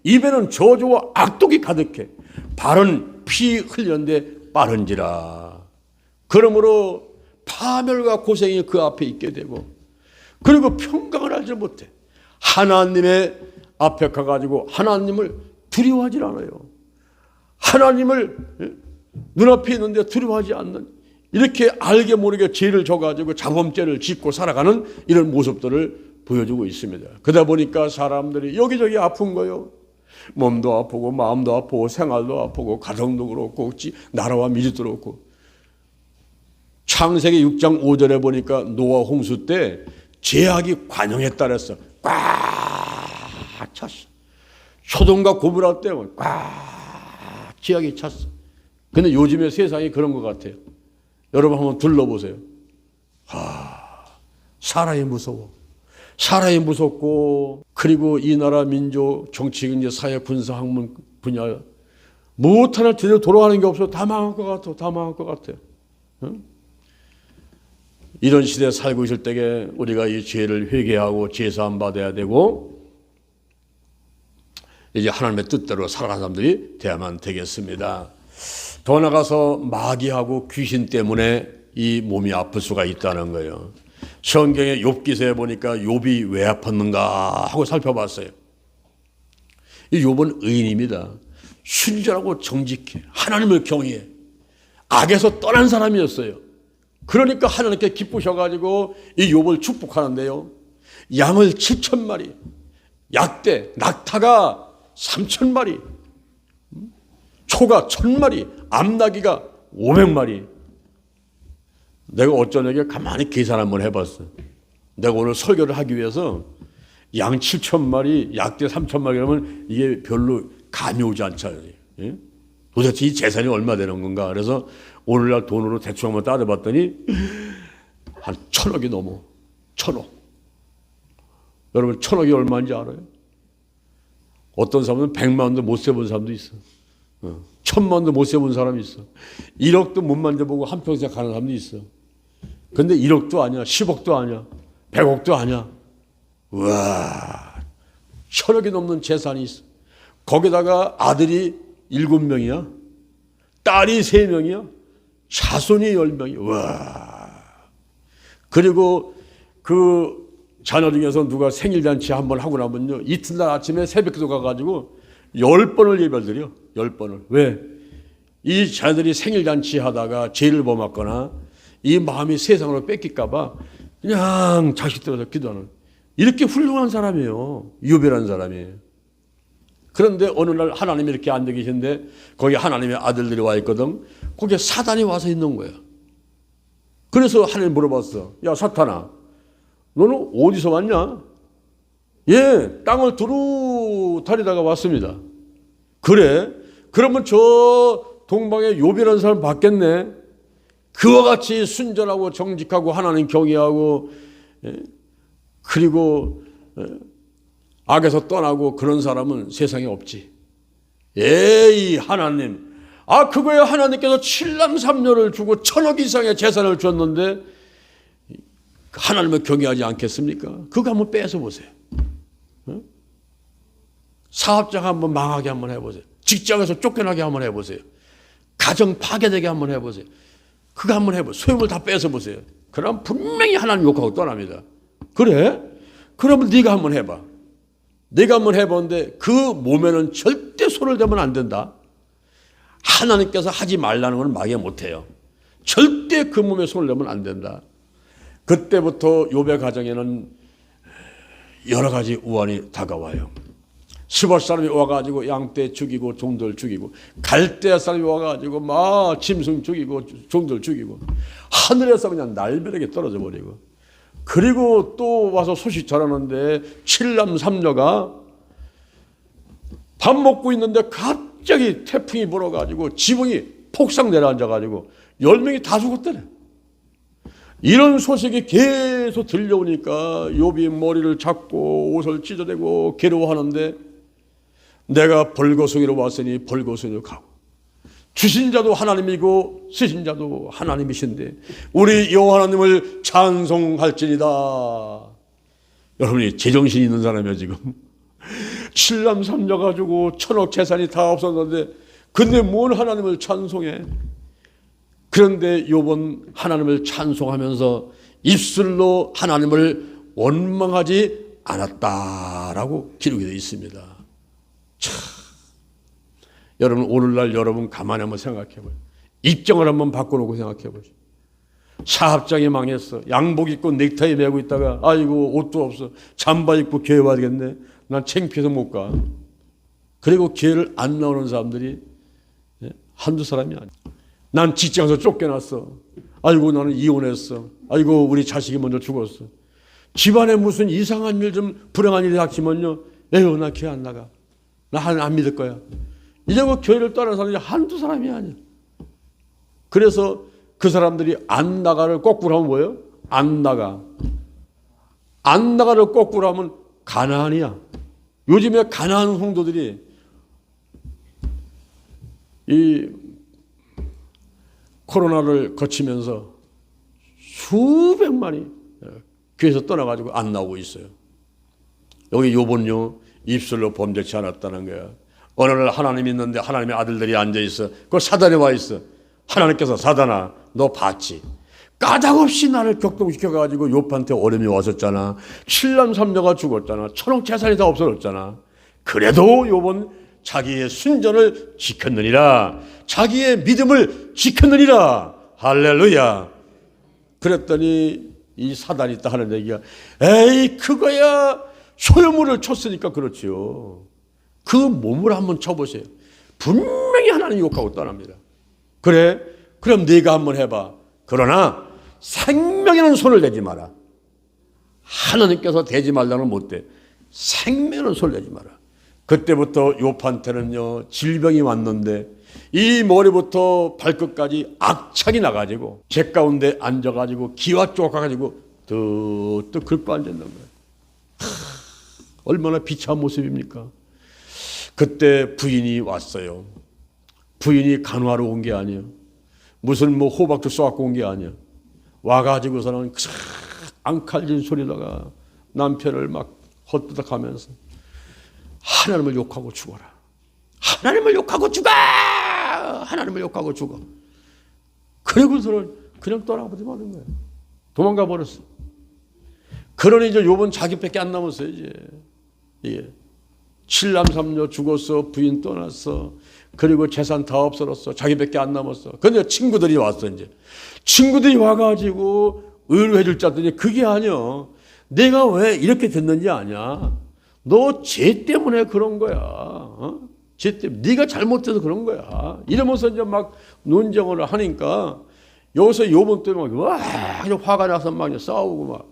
입에는 저주와 악독이 가득해 발은 피 흘렸는데 빠른지라. 그러므로 파멸과 고생이 그 앞에 있게 되고 그리고 평강을 알지 못해. 하나님의 앞에 가가지고 하나님을 두려워하지 않아요. 하나님을 눈앞에 있는데 두려워하지 않는, 이렇게 알게 모르게 죄를 져가지고 자범죄를 짓고 살아가는 이런 모습들을 보여주고 있습니다. 그러다 보니까 사람들이 여기저기 아픈 거예요. 몸도 아프고 마음도 아프고 생활도 아프고 가정도 그렇고 나라와 민족도 그렇고. 창세기 6장 5절에 보니까 노아 홍수 때 죄악이 관영했다 그랬어. 꽉 찼어. 소돔과 고모라 때문에 꽉 죄악이 찼어. 근데 요즘의 세상이 그런 것 같아요. 여러분 한번 둘러보세요. 사람이 무서워. 사람이 무섭고, 그리고 이 나라 민족, 정치, 경제, 사회, 군사, 학문 분야 무엇 하나 제대로 돌아가는 게 없어. 다 망할 것 같아. 다 망할 것 같아. 응? 이런 시대에 살고 있을 때에 우리가 이 죄를 회개하고 제사함 받아야 되고, 이제 하나님의 뜻대로 살아가는 사람들이 되어야만 되겠습니다. 더 나가서 마귀하고 귀신 때문에 이 몸이 아플 수가 있다는 거예요. 성경의 욥기서에 보니까 욥이 왜 아팠는가 하고 살펴봤어요. 이 욥은 의인입니다. 순전하고 정직해. 하나님을 경외해. 악에서 떠난 사람이었어요. 그러니까 하나님께 기쁘셔가지고 이 욥을 축복하는데요. 양을 7,000마리, 약대, 낙타가 3,000마리, 초가 1,000마리, 암나귀가 500마리. 내가 어쩌냐고 가만히 계산 한번 해봤어. 내가 오늘 설교를 하기 위해서 양 7,000마리, 약대 3,000마리 그러면 이게 별로 감이 오지 않잖아요. 예? 도대체 이 재산이 얼마 되는 건가? 그래서 오늘날 돈으로 대충 한번 따져봤더니 한 1,000억이 넘어. 1,000억. 여러분 1,000억이 얼마인지 알아요? 어떤 사람은 100만 원도 못 세본 사람도 있어. 1,000만 원도 못 세본 사람이 있어. 1억도 못 만져보고 한평생 가는 사람도 있어. 근데 1억도 아니야. 10억도 아니야. 100억도 아니야. 우와, 1,000억이 넘는 재산이 있어. 거기다가 아들이 7명이야. 딸이 3명이야. 자손이 10명이야. 우와. 그리고 그 자녀 중에서 누가 생일잔치 한번 하고 나면요, 이튿날 아침에 새벽기도 가가지고 10번을 예배드려. 10번을. 왜? 이 자녀들이 생일잔치 하다가 죄를 범했거나 이 마음이 세상으로 뺏길까봐 그냥 자식들한테 기도하는, 이렇게 훌륭한 사람이에요. 유별한 사람이에요. 그런데 어느 날 하나님이 이렇게 앉아 계신데 거기 하나님의 아들들이 와 있거든. 거기에 사단이 와서 있는 거야. 그래서 하나님 물어봤어. 야, 사탄아, 너는 어디서 왔냐? 예, 땅을 두루 다니다가 왔습니다. 그래? 그러면 저 동방에 욥이라는 사람 봤겠네. 그와 같이 순전하고 정직하고 하나님 경외하고, 그리고 악에서 떠나고 그런 사람은 세상에 없지. 에이 하나님, 그거에 하나님께서 7남3녀를 주고 1,000억 이상의 재산을 줬는데 하나님을 경외하지 않겠습니까? 그거 한번 빼서 보세요. 사업장 한번 망하게 한번 해보세요. 직장에서 쫓겨나게 한번 해보세요. 가정 파괴되게 한번 해보세요. 그거 한번 해보세요. 소유물 다 빼서 보세요. 그럼 분명히 하나님 욕하고 떠납니다. 그래? 그러면 네가 한번 해봐. 네가 한번 해보는데 그 몸에는 절대 손을 대면 안 된다. 하나님께서 하지 말라는 건 마귀가 못해요. 절대 그 몸에 손을 대면 안 된다. 그때부터 욥의 가정에는 여러 가지 우환이 다가와요. 스밧 사람이 와가지고 양떼 죽이고 종들 죽이고, 갈대 사람이 와가지고 막 짐승 죽이고 종들 죽이고, 하늘에서 그냥 날벼락에 떨어져 버리고, 그리고 또 와서 소식 전하는데 7남3녀가 밥 먹고 있는데 갑자기 태풍이 불어가지고 지붕이 폭삭 내려앉아가지고 10명이 다 죽었더래. 이런 소식이 계속 들려오니까 욥이 머리를 잡고 옷을 찢어대고 괴로워하는데, 내가 벌거숭이로 왔으니 벌거숭이로 가고, 주신 자도 하나님이고 쓰신 자도 하나님이신데 우리 여호와 하나님을 찬송할지니다. 여러분이 제정신이 있는 사람이야 지금. 7남3녀 가지고 1,000억 재산이 다 없었는데 근데 뭘 하나님을 찬송해. 그런데 욥은 하나님을 찬송하면서 입술로 하나님을 원망하지 않았다라고 기록이 되어 있습니다. 참, 여러분 오늘날 여러분 가만히 한번 생각해봐요. 입장을 한번 바꿔놓고 생각해보죠. 사업장이 망했어. 양복 입고 넥타이 메고 있다가 아이고 옷도 없어. 잠바 입고 교회 와야 되겠네. 난 창피해서 못 가. 그리고 교회를 안 나오는 사람들이 한두 사람이 아니야. 난 직장에서 쫓겨났어. 아이고 나는 이혼했어. 아이고 우리 자식이 먼저 죽었어. 집안에 무슨 이상한 일 좀 불행한 일이 닥치면요. 에휴 나 교회 안 나가. 나 하나님 안 믿을 거야. 이러고 교회를 떠나는 사람이 한두 사람이 아니야. 그래서 그 사람들이 안 나가를 거꾸로 하면 뭐예요? 안 나가. 안 나가를 거꾸로 하면 가나안이야. 요즘에 가나안 성도들이 이 코로나를 거치면서 수백만이 교회에서 떠나가지고 안 나오고 있어요. 여기 요번요 입술로 범죄치 않았다는 거야. 어느 날 하나님 있는데 하나님의 아들들이 앉아있어. 그 사단이 와 있어. 하나님께서 사단아 너 봤지? 까닭없이 나를 격동시켜가지고 욥한테 어려움이 왔었잖아. 7남 3녀가 죽었잖아. 천억 재산이 다 없어졌잖아. 그래도 욥은 자기의 순전을 지켰느니라. 자기의 믿음을 지켰느니라. 할렐루야. 그랬더니 이 사단이 있다 하는 얘기가 에이 그거야 소유물을 쳤으니까 그렇지요. 그 몸을 한번 쳐보세요. 분명히 하나님 욕하고 떠납니다. 그래? 그럼 네가 한번 해봐. 그러나 생명에는 손을 대지 마라. 하나님께서 대지 말라는 못 돼. 생명에는 손을 대지 마라. 그때부터 욥한테는요 질병이 왔는데 이 머리부터 발끝까지 악착이 나가지고 제 가운데 앉아가지고 기와 쪼가가지고 득득 긁고 앉았단 말이에요. 얼마나 비참한 모습입니까? 그때 부인이 왔어요. 부인이 간호하러 온 게 아니에요. 무슨 뭐 호박도 쏘갖고 온 게 아니에요. 와가지고서는 앙칼진 소리다가 남편을 막 헛두덕하면서 하나님을 욕하고 죽어라. 하나님을 욕하고 죽어! 하나님을 욕하고 죽어. 그리고서는 그냥 떠나버리지 마는 거예요. 도망가 버렸어. 그러니 이제 욥은 자기밖에 안 남았어요. 이제 예. 7남 3녀 죽었어. 부인 떠났어. 그리고 재산 다 없어졌어. 자기밖에 안 남았어. 근데 친구들이 왔어. 이제 친구들이 와가지고 의뢰해 줄 줄 알았더니 그게 아니야. 내가 왜 이렇게 됐는지 아냐. 너 죄 때문에 그런 거야. 어? 죄 때문에 네가 잘못해서 그런 거야. 이러면서 이제 막 논쟁을 하니까 여기서 욥은 또 막 와 화가 나서 막 싸우고 막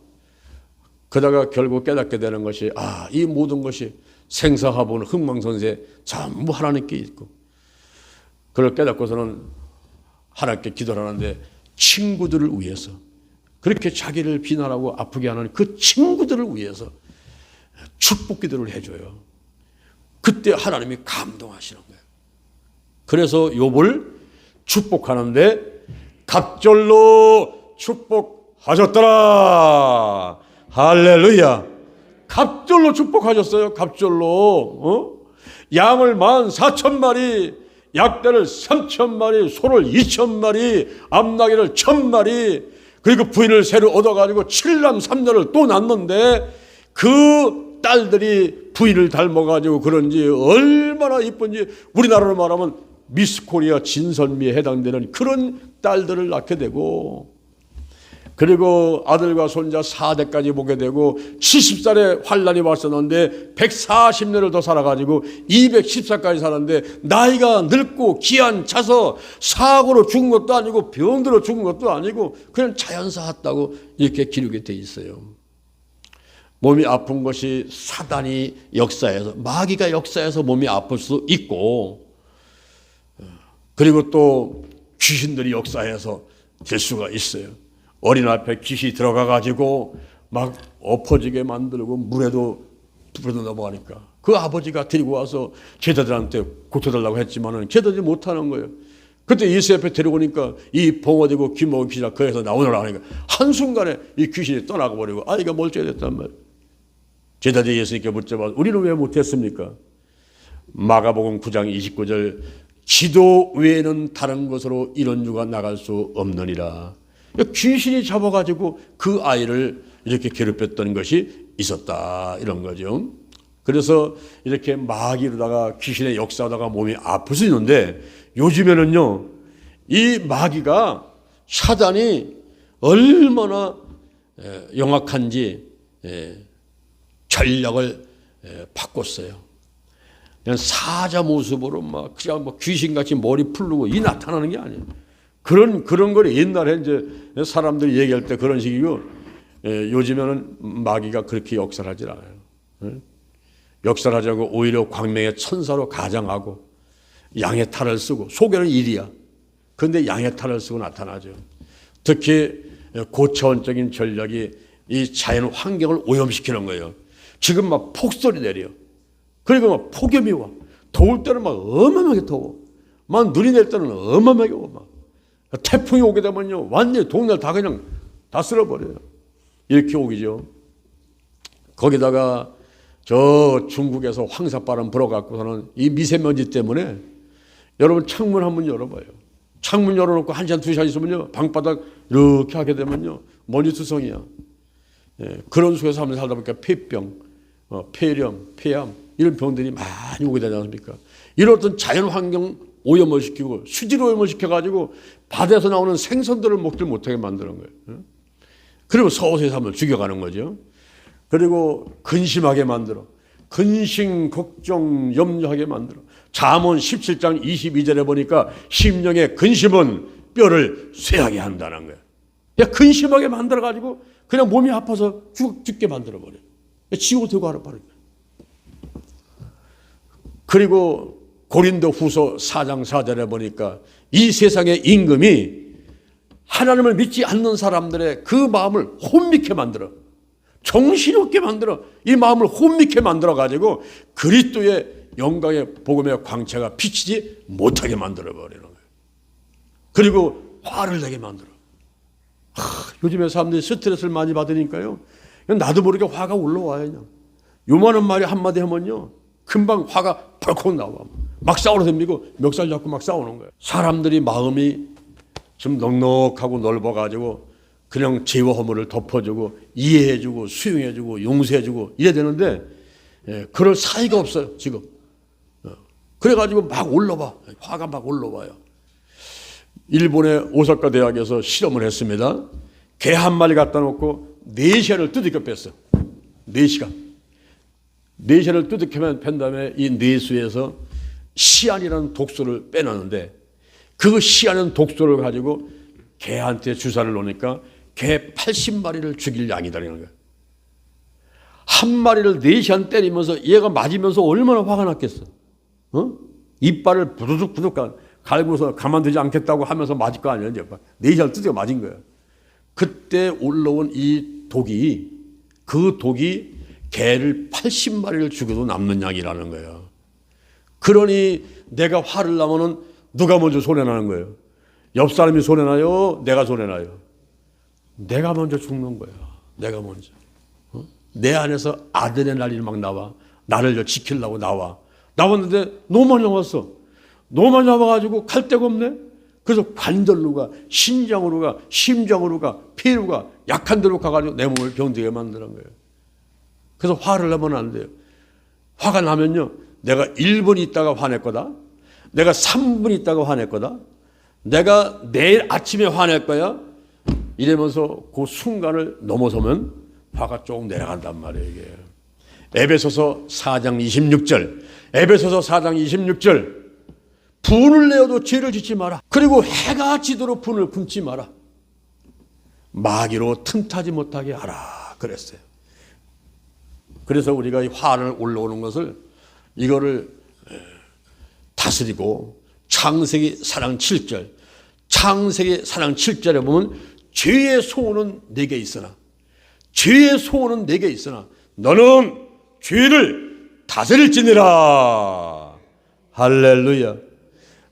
그러다가 결국 깨닫게 되는 것이 이 모든 것이 생사화분 흥망성쇠 전부 하나님께 있고 그걸 깨닫고서는 하나님께 기도를 하는데 친구들을 위해서 그렇게 자기를 비난하고 아프게 하는 그 친구들을 위해서 축복 기도를 해줘요. 그때 하나님이 감동하시는 거예요. 그래서 욥을 축복하는데 갑절로 축복하셨더라. 할렐루야. 갑절로 축복하셨어요. 갑절로. 양을 14,000마리, 약대를 3,000마리, 소를 2,000마리, 암나귀를 1,000마리, 그리고 부인을 새로 얻어가지고 7남 3녀를 또 낳는데 그 딸들이 부인을 닮아가지고 그런지 얼마나 이쁜지 우리나라로 말하면 미스 코리아 진선미에 해당되는 그런 딸들을 낳게 되고 그리고 아들과 손자 4대까지 보게 되고 70살에 환란이 왔었는데 140년을 더 살아가지고 210살까지 살았는데 나이가 늙고 기한 차서 사고로 죽은 것도 아니고 병들어 죽은 것도 아니고 그냥 자연사했다고 이렇게 기록이 돼 있어요. 몸이 아픈 것이 사단이 역사해서 마귀가 역사해서 몸이 아플 수 있고 그리고 또 귀신들이 역사해서 될 수가 있어요. 어린 앞에 귀신이 들어가가지고 막 엎어지게 만들고 물에도 넘어가니까 그 아버지가 데리고 와서 제자들한테 고쳐달라고 했지만은 제자들이 못하는 거예요. 그때 예수 앞에 데려오니까 이 봉어되고 귀먹은 귀신아 거기서 나오느라 하니까 한순간에 이 귀신이 떠나가 버리고 아이가 멀쩡해졌단 말이에요. 제자들이 예수님께 묻자마자 우리는 왜 못했습니까? 마가복음 9장 29절 기도 외에는 다른 것으로 이런 유가 나갈 수 없느니라. 귀신이 잡아가지고 그 아이를 이렇게 괴롭혔던 것이 있었다 이런 거죠. 그래서 이렇게 마귀로다가 귀신의 역사하다가 몸이 아플 수 있는데 요즘에는요 이 마귀가 사단이 얼마나 영악한지 전략을 바꿨어요. 그냥 사자 모습으로 막 그냥 뭐 귀신같이 머리 풀르고 이 나타나는 게 아니에요. 그런 걸 옛날에 이제 사람들이 얘기할 때 그런 식이고 요즘에는 마귀가 그렇게 역사하지 않아요. 역사하자고 오히려 광명의 천사로 가장하고 양의 탈을 쓰고 속에는 일이야. 그런데 양의 탈을 쓰고 나타나죠. 특히 고차원적인 전략이 이 자연 환경을 오염시키는 거예요. 지금 막 폭설이 내려. 그리고 막 폭염이 와. 더울 때는 막 어마어마하게 더워. 막 눈이 낼 때는 어마어마하게 와. 막. 태풍이 오게 되면요. 완전히 동네를 다 그냥 다 쓸어버려요. 이렇게 오기죠. 거기다가 저 중국에서 황사바람 불어갖고서는 이 미세먼지 때문에 여러분 창문 한번 열어봐요. 창문 열어놓고 1시간, 2시간 있으면요. 방바닥 이렇게 하게 되면요. 먼지투성이야. 그런 속에서 한번 살다 보니까 폐병, 폐렴, 폐암 이런 병들이 많이 오게 되지 않습니까? 이런 어떤 자연환경 오염을 시키고 수질 오염을 시켜가지고 바다에서 나오는 생선들을 먹질 못하게 만드는 거예요. 그리고 서서히 사람을 죽여가는 거죠. 그리고 근심하게 만들어. 근심, 걱정, 염려하게 만들어. 잠언 17장 22절에 보니까 심령의 근심은 뼈를 쇠하게 한다는 거예요. 그냥 근심하게 만들어가지고 그냥 몸이 아파서 죽게 만들어버려요. 지옥 들고 가라 버려요. 그리고 고린도 후서 4장 4절에 보니까 이 세상의 임금이 하나님을 믿지 않는 사람들의 그 마음을 혼미케 만들어. 정신없게 만들어. 이 마음을 혼미케 만들어가지고 그리스도의 영광의 복음의 광채가 비치지 못하게 만들어버리는 거예요. 그리고 화를 내게 만들어. 요즘에 사람들이 스트레스를 많이 받으니까요. 나도 모르게 화가 올라와요. 그냥. 요만한 말이 한마디 하면요. 금방 화가 벌컥 나와. 막 싸우러 댕기고 멱살 잡고 막 싸우는 거예요. 사람들이 마음이 좀 넉넉하고 넓어가지고 그냥 죄와 허물을 덮어주고 이해해주고 수용해주고 용서해주고 이래야 되는데 그럴 사이가 없어요 지금. 그래가지고 막 올라와. 화가 막 올라와요. 일본의 오사카 대학에서 실험을 했습니다. 개 한 마리 갖다 놓고 4시간을 두들겨 뺐어. 4시간. 4시간을 두들겨 뺀 다음에 이 뇌수에서 시안이라는 독소를 빼놨는데 그 시안이라는 독소를 가지고 개한테 주사를 놓으니까 개 80마리를 죽일 양이다라는 거예요. 한 마리를 4시간 때리면서 얘가 맞으면서 얼마나 화가 났겠어. 이빨을 부두둑부둑 갈고서 가만두지 않겠다고 하면서 맞을 거 아니에요. 4시간 뜯어 맞은 거예요. 그때 올라온 이 독이 그 독이 개를 80마리를 죽여도 남는 양이라는 거예요. 그러니 내가 화를 나면은 누가 먼저 손해나는 거예요? 옆 사람이 손해나요? 내가 손해나요? 내가 먼저 죽는 거예요. 내가 먼저. 내 안에서 아드레날린이 막 나와. 나를 지키려고 나와. 나왔는데 너무 많이 나왔어. 너무 많이 나와가지고 갈 데가 없네. 그래서 관절로 가, 신장으로 가, 심장으로 가, 피로 가, 약한 데로 가가지고 내 몸을 병들게 만드는 거예요. 그래서 화를 내면 안 돼요. 화가 나면요. 내가 1분 있다가 화낼 거다. 내가 3분 있다가 화낼 거다. 내가 내일 아침에 화낼 거야. 이러면서 그 순간을 넘어서면 화가 조금 내려간단 말이에요. 이게. 에베소서 4장 26절. 에베소서 4장 26절. 분을 내어도 죄를 짓지 마라. 그리고 해가 지도록 분을 품지 마라. 마귀로 틈타지 못하게 하라. 그랬어요. 그래서 우리가 이 화를 올라오는 것을 이거를 다스리고 창세기 4장 7절. 창세기 4장 7절에 보면 죄의 소원은 내게 있으나 죄의 소원은 내게 있으나 너는 죄를 다스릴지니라. 할렐루야.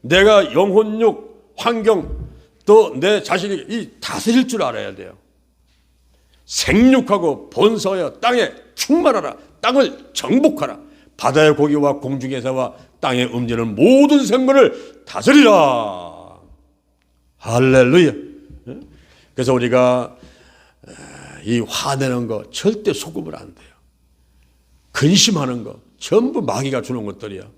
내가 영혼육, 환경, 또 내 자신이 이 다스릴 줄 알아야 돼요. 생육하고 번성하여 땅에 충만하라. 땅을 정복하라. 바다의 고기와 공중의 새와 땅에 움직이는 모든 생물을 다스리라. 할렐루야. 그래서 우리가 이 화내는 거 절대 속으면 안 돼요. 근심하는 거 전부 마귀가 주는 것들이야.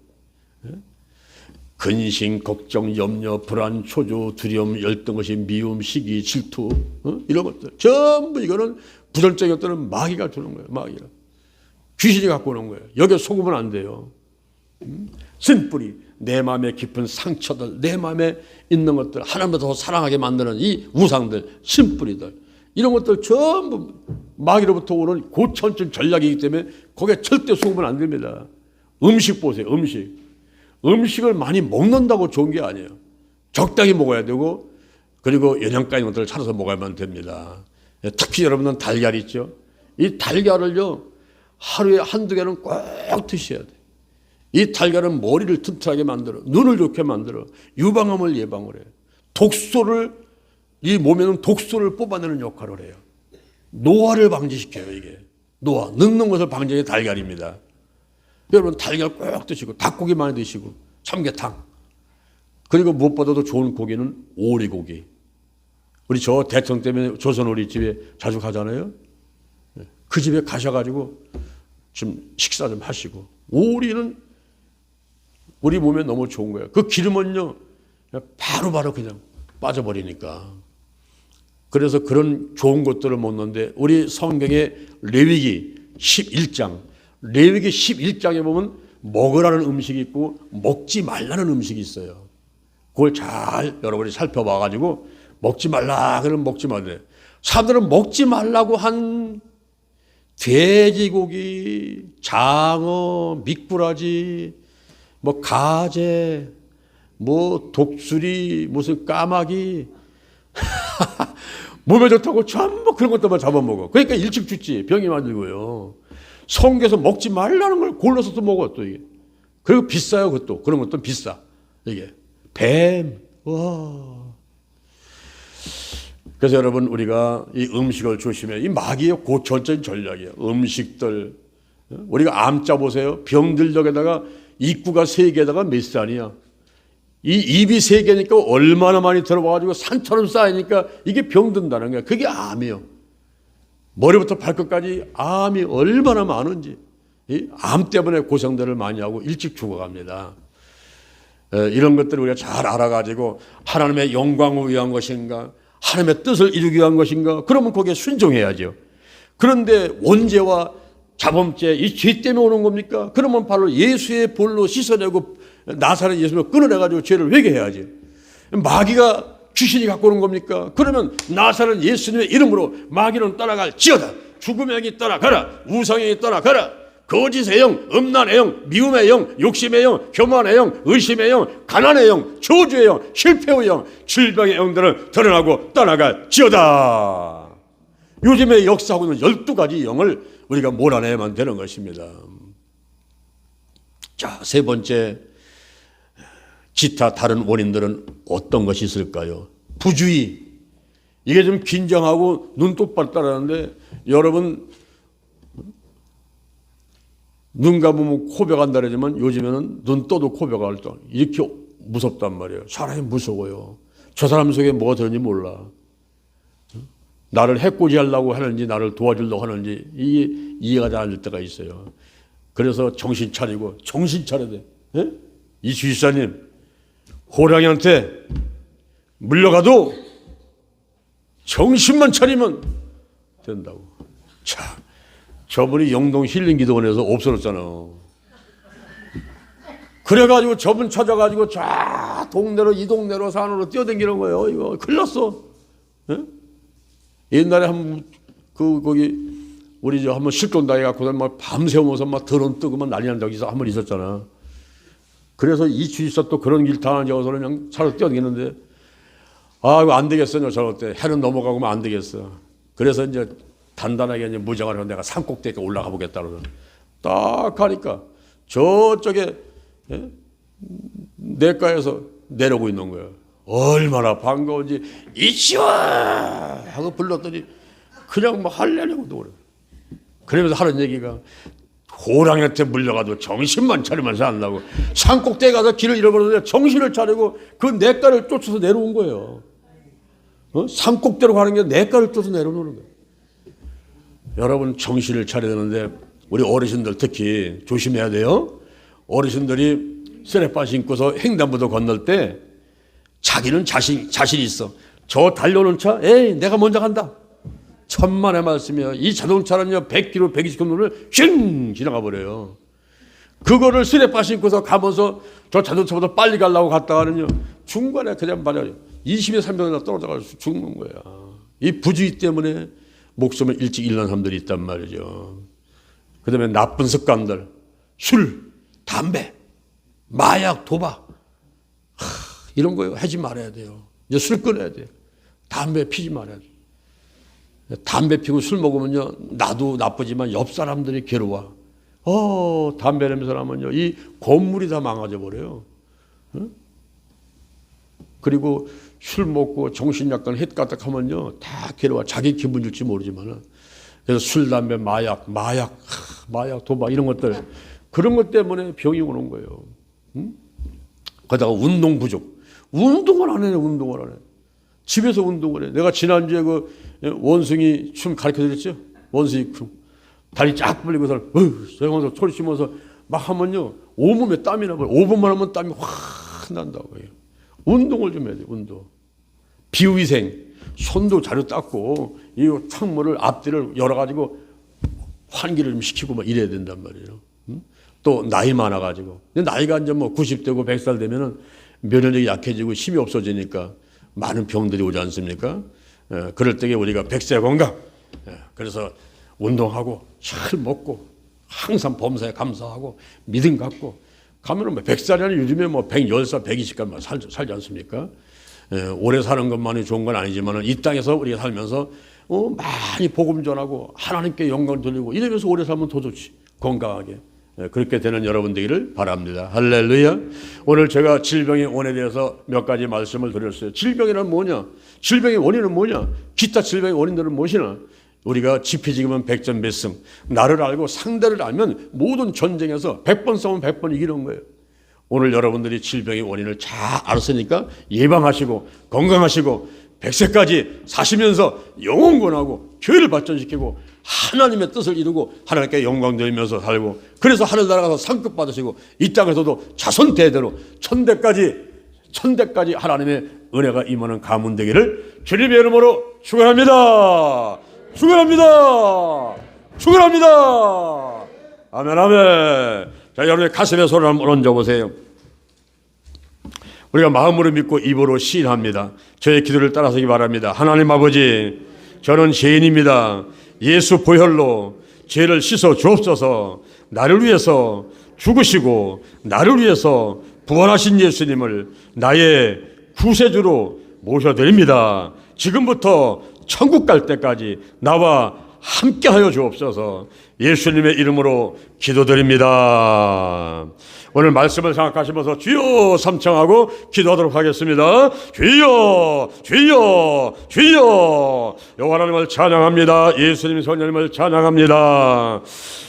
근심, 걱정, 염려, 불안, 초조, 두려움, 열등, 것이 미움, 시기, 질투, 이런 것들 전부 이거는 부정적인 것들은 마귀가 주는 거예요. 마귀가 귀신이 갖고 오는 거예요. 여기에 속으면 안 돼요. 쓴뿌리, 내 마음에 깊은 상처들, 내 마음에 있는 것들, 하나님보다 더 사랑하게 만드는 이 우상들, 쓴뿌리들, 이런 것들 전부 마귀로부터 오는 고천적 전략이기 때문에 거기에 절대 속으면 안 됩니다. 음식 보세요. 음식을 많이 먹는다고 좋은 게 아니에요. 적당히 먹어야 되고, 그리고 영양가 있는 것들을 찾아서 먹어야만 됩니다. 특히 여러분은 달걀 있죠. 이 달걀을요 하루에 한두 개는 꼭 드셔야 돼요. 이 달걀은 머리를 튼튼하게 만들어, 눈을 좋게 만들어, 유방암을 예방을 해요. 독소를, 이 몸에는 독소를 뽑아내는 역할을 해요. 노화를 방지시켜요. 이게 노화, 늙는 것을 방지하는 게 달걀입니다. 여러분 달걀 꼭 드시고, 닭고기 많이 드시고, 삼계탕, 그리고 무엇보다도 좋은 고기는 오리고기. 우리 저 대통령 때문에 조선 오리집에 자주 가잖아요. 그 집에 가셔가지고 좀 식사 좀 하시고, 오리는 우리 몸에 너무 좋은 거예요. 그 기름은요 바로바로 그냥 빠져버리니까. 그래서 그런 좋은 것들을 먹는데, 우리 성경에 레위기 11장, 레위기 11장에 보면 먹으라는 음식이 있고 먹지 말라는 음식이 있어요. 그걸 잘 여러분이 살펴봐가지고, 먹지 말라 그러면 먹지 말래. 사람들은 먹지 말라고 한 돼지고기, 장어, 미꾸라지, 뭐 가재, 뭐 독수리, 무슨 까마귀 몸에 좋다고 전부 그런 것들만 잡아먹어. 그러니까 일찍 죽지, 병이 만들고요. 성경에서 먹지 말라는 걸 골라서 또 먹어, 또 이게. 그리고 비싸요, 그것도. 그런 것도 비싸. 이게 뱀, 와. 그래서 여러분, 우리가 이 음식을 조심해. 이 마귀의 고전적인 전략이에요. 음식들. 우리가 암자 보세요. 병들적에다가 입구가 3개에다가 몇 산이야. 이 입이 3개니까 얼마나 많이 들어와가지고 산처럼 쌓이니까 이게 병든다는 거야. 그게 암이에요. 머리부터 발끝까지 암이 얼마나 많은지. 이 암 때문에 고생들을 많이 하고 일찍 죽어갑니다. 이런 것들을 우리가 잘 알아가지고 하나님의 영광을 위한 것인가, 하나님의 뜻을 이루기 위한 것인가, 그러면 거기에 순종해야죠. 그런데 원죄와 자범죄, 이 죄 때문에 오는 겁니까? 그러면 바로 예수의 볼로 씻어내고 나사렛 예수를 끊어내가지고 죄를 회개해야지. 마귀가 귀신이 갖고 오는 겁니까? 그러면 나사렛 예수님의 이름으로 마귀는 떠나갈지어다. 죽음의 영이 떠나가라. 우상의 영이 떠나가라. 거짓의 영, 음란의 영, 미움의 영, 욕심의 영, 교만의 영, 의심의 영, 가난의 영, 저주의 영, 실패의 영, 질병의 영들은 드러나고 떠나갈지어다. 요즘에 역사하고 있는 12가지 영을 우리가 몰아내야만 되는 것입니다. 자, 세 번째, 기타 다른 원인들은 어떤 것이 있을까요? 부주의. 이게 좀 긴장하고 눈 똑바로 따라하는데, 여러분 눈 감으면 코뼈가 안 다르지만 요즘에는 눈 떠도 코뼈가 할 때 이렇게 무섭단 말이에요. 사람이 무서워요. 저 사람 속에 뭐가 들었는지 몰라. 나를 해코지 하려고 하는지 나를 도와주려고 하는지 이게 이해가 잘 안 될 때가 있어요. 그래서 정신 차리고, 정신 차려야 돼. 예? 이 주지사님, 호랑이한테 물려가도 정신만 차리면 된다고. 자, 저분이 영동 힐링기도원에서 없어졌잖아. 그래가지고 저분 찾아가지고 자 동네로, 이 동네로 산으로 뛰어다니는 거예요. 이거 큰일 났어. 예? 옛날에 한번 거기 우리 저 한번 실존다해 갖고 막 밤새우면서 막 드론 뜨고 막 난리 난 적이 한번 있었잖아. 그래서 이 주지사 또 그런 길 당한 적어서 그냥 차로 뛰어다니는데, 아 이거 안 되겠어요. 저럴 때 해는 넘어가고 안 되겠어. 그래서 이제 단단하게 이제 무장을 해서 내가 산꼭대기에 올라가 보겠다 그러면 딱 가니까 저쪽에, 예? 내과에서 내려오고 있는 거예요. 얼마나 반가운지 이치워 하고 불렀더니 그냥 막 할래려고 그래. 그러면서 하는 얘기가, 호랑이한테 물려가도 정신만 차리면 산다고. 산꼭대기 가서 길을 잃어버렸는데 정신을 차리고 그 내과를 쫓아서 내려온 거예요. 산꼭대로 가는 게 내과를 쫓아서 내려오는 거예요. 여러분 정신을 차려야 되는데 우리 어르신들 특히 조심해야 돼요. 어르신들이 쓰레빠 신고서 횡단보도 건널 때 자기는 자신 있어. 저 달려오는 차, 에이 내가 먼저 간다. 천만의 말씀이에요. 이 자동차는요 100km, 120km를 슝 지나가 버려요. 그거를 쓰레빠 신고서 가면서 저 자동차보다 빨리 가려고 갔다가는요 중간에 그냥 말이야 20에 300에 떨어져가지고 죽는 거야. 이 부주의 때문에 목숨을 일찍 잃는 사람들이 있단 말이죠. 그 다음에 나쁜 습관들, 술, 담배, 마약, 도박 이런 거 하지 말아야 돼요. 이제 술 끊어야 돼요. 담배 피지 말아야 돼요. 담배 피고 술 먹으면요 나도 나쁘지만 옆 사람들이 괴로워. 담배 냄새 나면요 이 건물이 다 망가져 버려요. 응? 그리고 술 먹고 정신 약간 헷가닥하면요 다 괴로워. 자기 기분 줄지 모르지만은. 그래서 술, 담배, 마약, 도박 이런 것들 그런 것 때문에 병이 오는 거예요. 응? 거기다가 운동 부족. 운동을 안 해. 집에서 운동을 해. 내가 지난주에 그 원숭이 춤 가르쳐 드렸죠. 원숭이 춤. 다리 쫙 벌리고서 저기서 소리 치면서 막 하면요 온몸에 땀이 나버려. 5분만 하면 땀이 확 난다고 해요. 운동을 좀 해야 돼요. 운동. 비위생. 손도 자주 닦고 이 창문을 앞뒤를 열어가지고 환기를 좀 시키고 막 이래야 된단 말이에요. 또 나이 많아가지고 나이가 이제 뭐 90대고 100살 되면은 면역력이 약해지고 힘이 없어지니까 많은 병들이 오지 않습니까? 그럴 때에 우리가 백세 건강. 그래서 운동하고 잘 먹고 항상 범사에 감사하고 믿음 갖고 가면은 뭐 100살이 아니라 요즘에 뭐 110살, 120살만 살지 않습니까? 오래 사는 것만이 좋은 건 아니지만 이 땅에서 우리가 살면서 많이 복음 전하고 하나님께 영광 돌리고 이러면서 오래 살면 더 좋지. 건강하게. 그렇게 되는 여러분 되기를 바랍니다. 할렐루야. 오늘 제가 질병의 원에 대해서 몇 가지 말씀을 드렸어요. 질병이란 뭐냐? 질병의 원인은 뭐냐? 기타 질병의 원인들은 무엇이냐? 우리가 지피지기면 백전백승. 나를 알고 상대를 알면 모든 전쟁에서 100번 싸우면 100번 이기는 거예요. 오늘 여러분들이 질병의 원인을 잘 알았으니까 예방하시고 건강하시고 100세까지 사시면서 영혼권하고 교회를 발전시키고 하나님의 뜻을 이루고 하나님께 영광 돌리면서 살고 그래서 하늘나라 가서 상급 받으시고 이 땅에서도 자손 대대로 천대까지 하나님의 은혜가 임하는 가문 되기를 주님의 이름으로 축원합니다. 아멘 아멘. 자, 여러분의 가슴에 손을 한번 얹어보세요. 우리가 마음으로 믿고 입으로 시인합니다. 저의 기도를 따라서기 바랍니다. 하나님 아버지, 저는 죄인입니다. 예수 보혈로 죄를 씻어 주옵소서. 나를 위해서 죽으시고 나를 위해서 부활하신 예수님을 나의 구세주로 모셔드립니다. 지금부터 천국 갈 때까지 나와 함께하여 주옵소서. 예수님의 이름으로 기도드립니다. 오늘 말씀을 생각하시면서 주여 삼청하고 기도하도록 하겠습니다. 주여 주여 주여. 여호와 하나님을 찬양합니다. 예수님 성령님을 찬양합니다.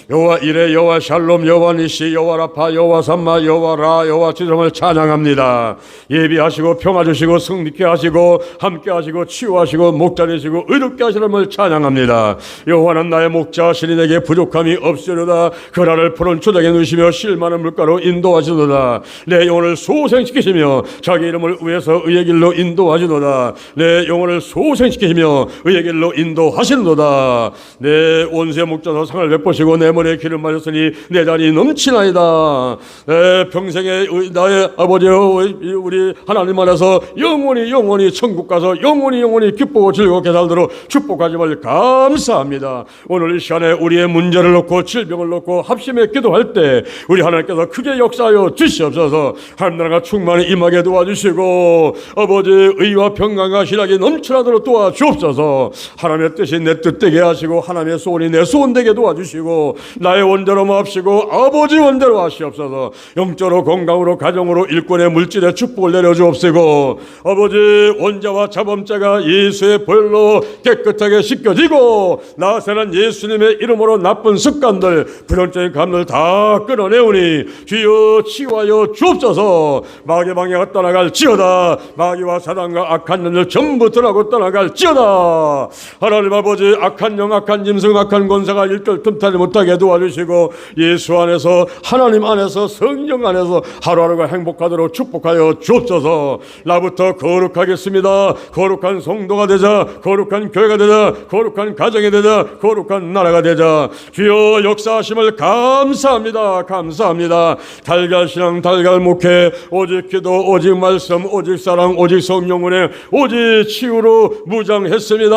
여호와 이레 여호와 샬롬 여호와 니시 여호와 라파 여호와 삼마 여호와 라 여호와 지성을 찬양합니다. 예비하시고 평화 주시고 승리케 하시고 함께 하시고 치유하시고 목자 되시고 의롭게 하시는 찬양합니다. 여호와는 나의 목자 신이 내게 부족함이 없으려다. 그날을 푸른 초장에 누시며 실만한 물가로 인도하시도다. 내 영혼을 소생시키시며 자기 이름을 위해서 의의 길로 인도하시도다. 내 영혼을 소생시키시며 의의 길로 인도하시도다. 내 온세 목자로 상을 베푸시고 내 머리에 기름 마셨으니 내 자리 넘치나이다. 내 평생에 나의 아버지 우리 하나님 안에서 영원히 천국 가서 영원히 기쁘고 즐겁게 살도록 축복하심을 감사합니다. 오늘 이 시간에 우리의 문제를 놓고 질병을 놓고 합심해 기도할 때 우리 하나님께서 크게 역사하여 주시옵소서. 하나님나라가 충만히 임하게 도와주시고 아버지 의와 평강과 희락이 넘쳐나도록 도와주옵소서. 하나님의 뜻이 내 뜻 되게 하시고 하나님의 소원이 내 소원 되게 도와주시고 나의 원대로 마옵시고 아버지 원대로 하시옵소서. 영적으로 건강으로 가정으로 일꾼의 물질의 축복을 내려주옵시고 아버지 원자와 자범죄가 예수의 보혈로 깨끗하게 씻겨지고 나세는 예수님의 이름으로 나쁜 습관들 불연적인 감들 다 끊어내오니 주여 치유하여 주옵소서. 마귀의 방해가 떠나갈지어다. 마귀와 사단과 악한 년을 전부 들하고 떠나갈지어다. 하나님 아버지 악한 영 악한 짐승 악한 권세가 일절 틈타지 못하게 도와주시고 예수 안에서 하나님 안에서 성령 안에서 하루하루가 행복하도록 축복하여 주옵소서. 나부터 거룩하겠습니다. 거룩한 성도가 되자. 거룩한 교회가 되자. 거룩한 가정이 되자. 거룩한 나라가 되자. 주여 역사하심을 감사합니다. 감사합니다. 달걀신앙 달걀목회 오직 기도 오직 말씀 오직 사랑 오직 성령은혜 오직 치유로 무장했습니다.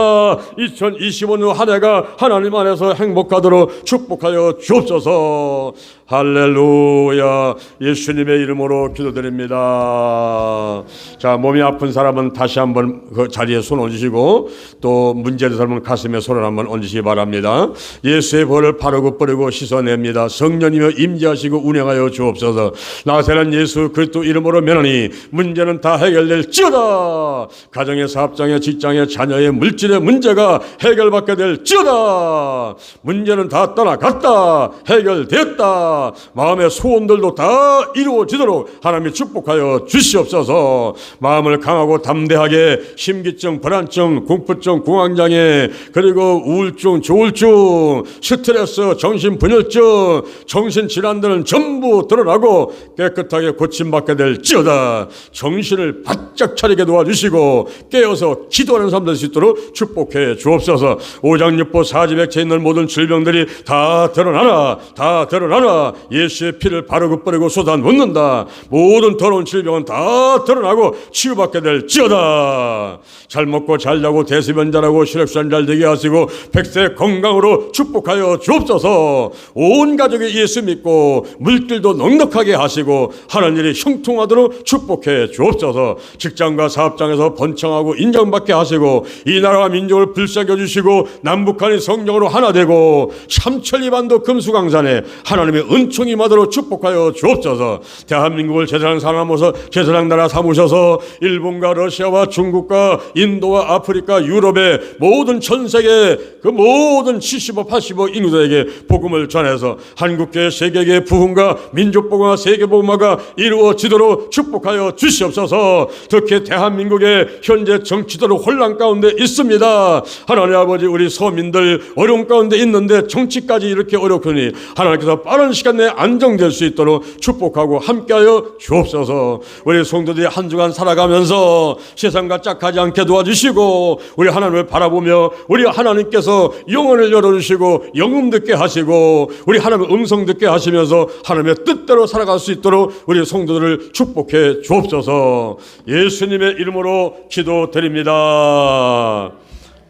2025년 한 해가 하나님 안에서 행복하도록 축복하여 주옵소서. 할렐루야. 예수님의 이름으로 기도드립니다. 자, 몸이 아픈 사람은 다시 한번 그 자리에 손 얹으시고 또 문제된 사람은 가슴에 손을 한번 얹으시기 바랍니다. 예수의 벌을 바르고 뿌리고 씻어냅니다. 성령이며 임재하시고 운행하여 주옵소서. 나세는 예수 그리스도 이름으로 면하니 문제는 다 해결될지어다. 가정의 사업장의 직장의 자녀의 물질의 문제가 해결받게 될지어다. 문제는 다 떠나갔다. 해결되었다. 마음의 소원들도 다 이루어지도록 하나님이 축복하여 주시옵소서. 마음을 강하고 담대하게 심기증, 불안증, 공포증, 공황장애 그리고 우울증, 조울증, 스트레스, 정신분열증, 정신질환들은 전부 드러나고 깨끗하게 고침받게 될지어다. 정신을 바짝 차리게 도와주시고 깨어서 기도하는 사람 될 수 있도록 축복해 주옵소서. 오장육부 사지백체 있는 모든 질병들이 다 드러나라. 다 드러나라. 예수의 피를 바르고 뿌리고 쏟아붓는다. 모든 더러운 질병은 다 드러나고 치유받게 될지어다. 잘 먹고 잘 자고 대수변 잘하고 혈액순환 잘 되게 하시고 백세 건강으로 축복하여 주옵소서. 온 가족이 예수 믿고 물길도 넉넉하게 하시고 하는 일이 형통하도록 축복해 주옵소서. 직장과 사업장에서 번창하고 인정받게 하시고 이 나라와 민족을 불쌍히 주시고 남북한이 성령으로 하나 되고 삼천리반도 금수강산에 하나님의 은총이 임하도록 축복하여 주옵소서. 대한민국을 제사장 사람으로서 제사장 나라 삼으셔서 일본과 러시아와 중국과 인도와 아프리카 유럽의 모든 전 세계 그 모든 70억 80억 인구들에게 복음을 전해서 한국교회 세계교회 부흥과 민족복음과 세계복음화가 이루어지도록 축복하여 주시옵소서. 특히 대한민국의 현재 정치적으로 혼란 가운데 있습니다. 하나님 아버지 우리 서민들 어려움 가운데 있는데 정치까지 이렇게 어렵거니 하나님께서 빠른 시간 내에 안정될 수 있도록 축복하고 함께하여 주옵소서. 우리 성도들이 한 주간 살아가면서 세상과 짝하지 않게 도와주시고 우리 하나님을 바라보며 우리 하나님께서 영혼을 열어주시고 영음 듣게 하시고 우리 하나님의 음성 듣게 하시면서 하나님의 뜻대로 살아갈 수 있도록 우리 성도들을 축복해 주옵소서. 예수님의 이름으로 기도드립니다.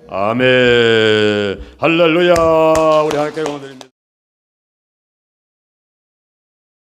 아멘. 할렐루야. 우리 하나님께 영광 드립니다.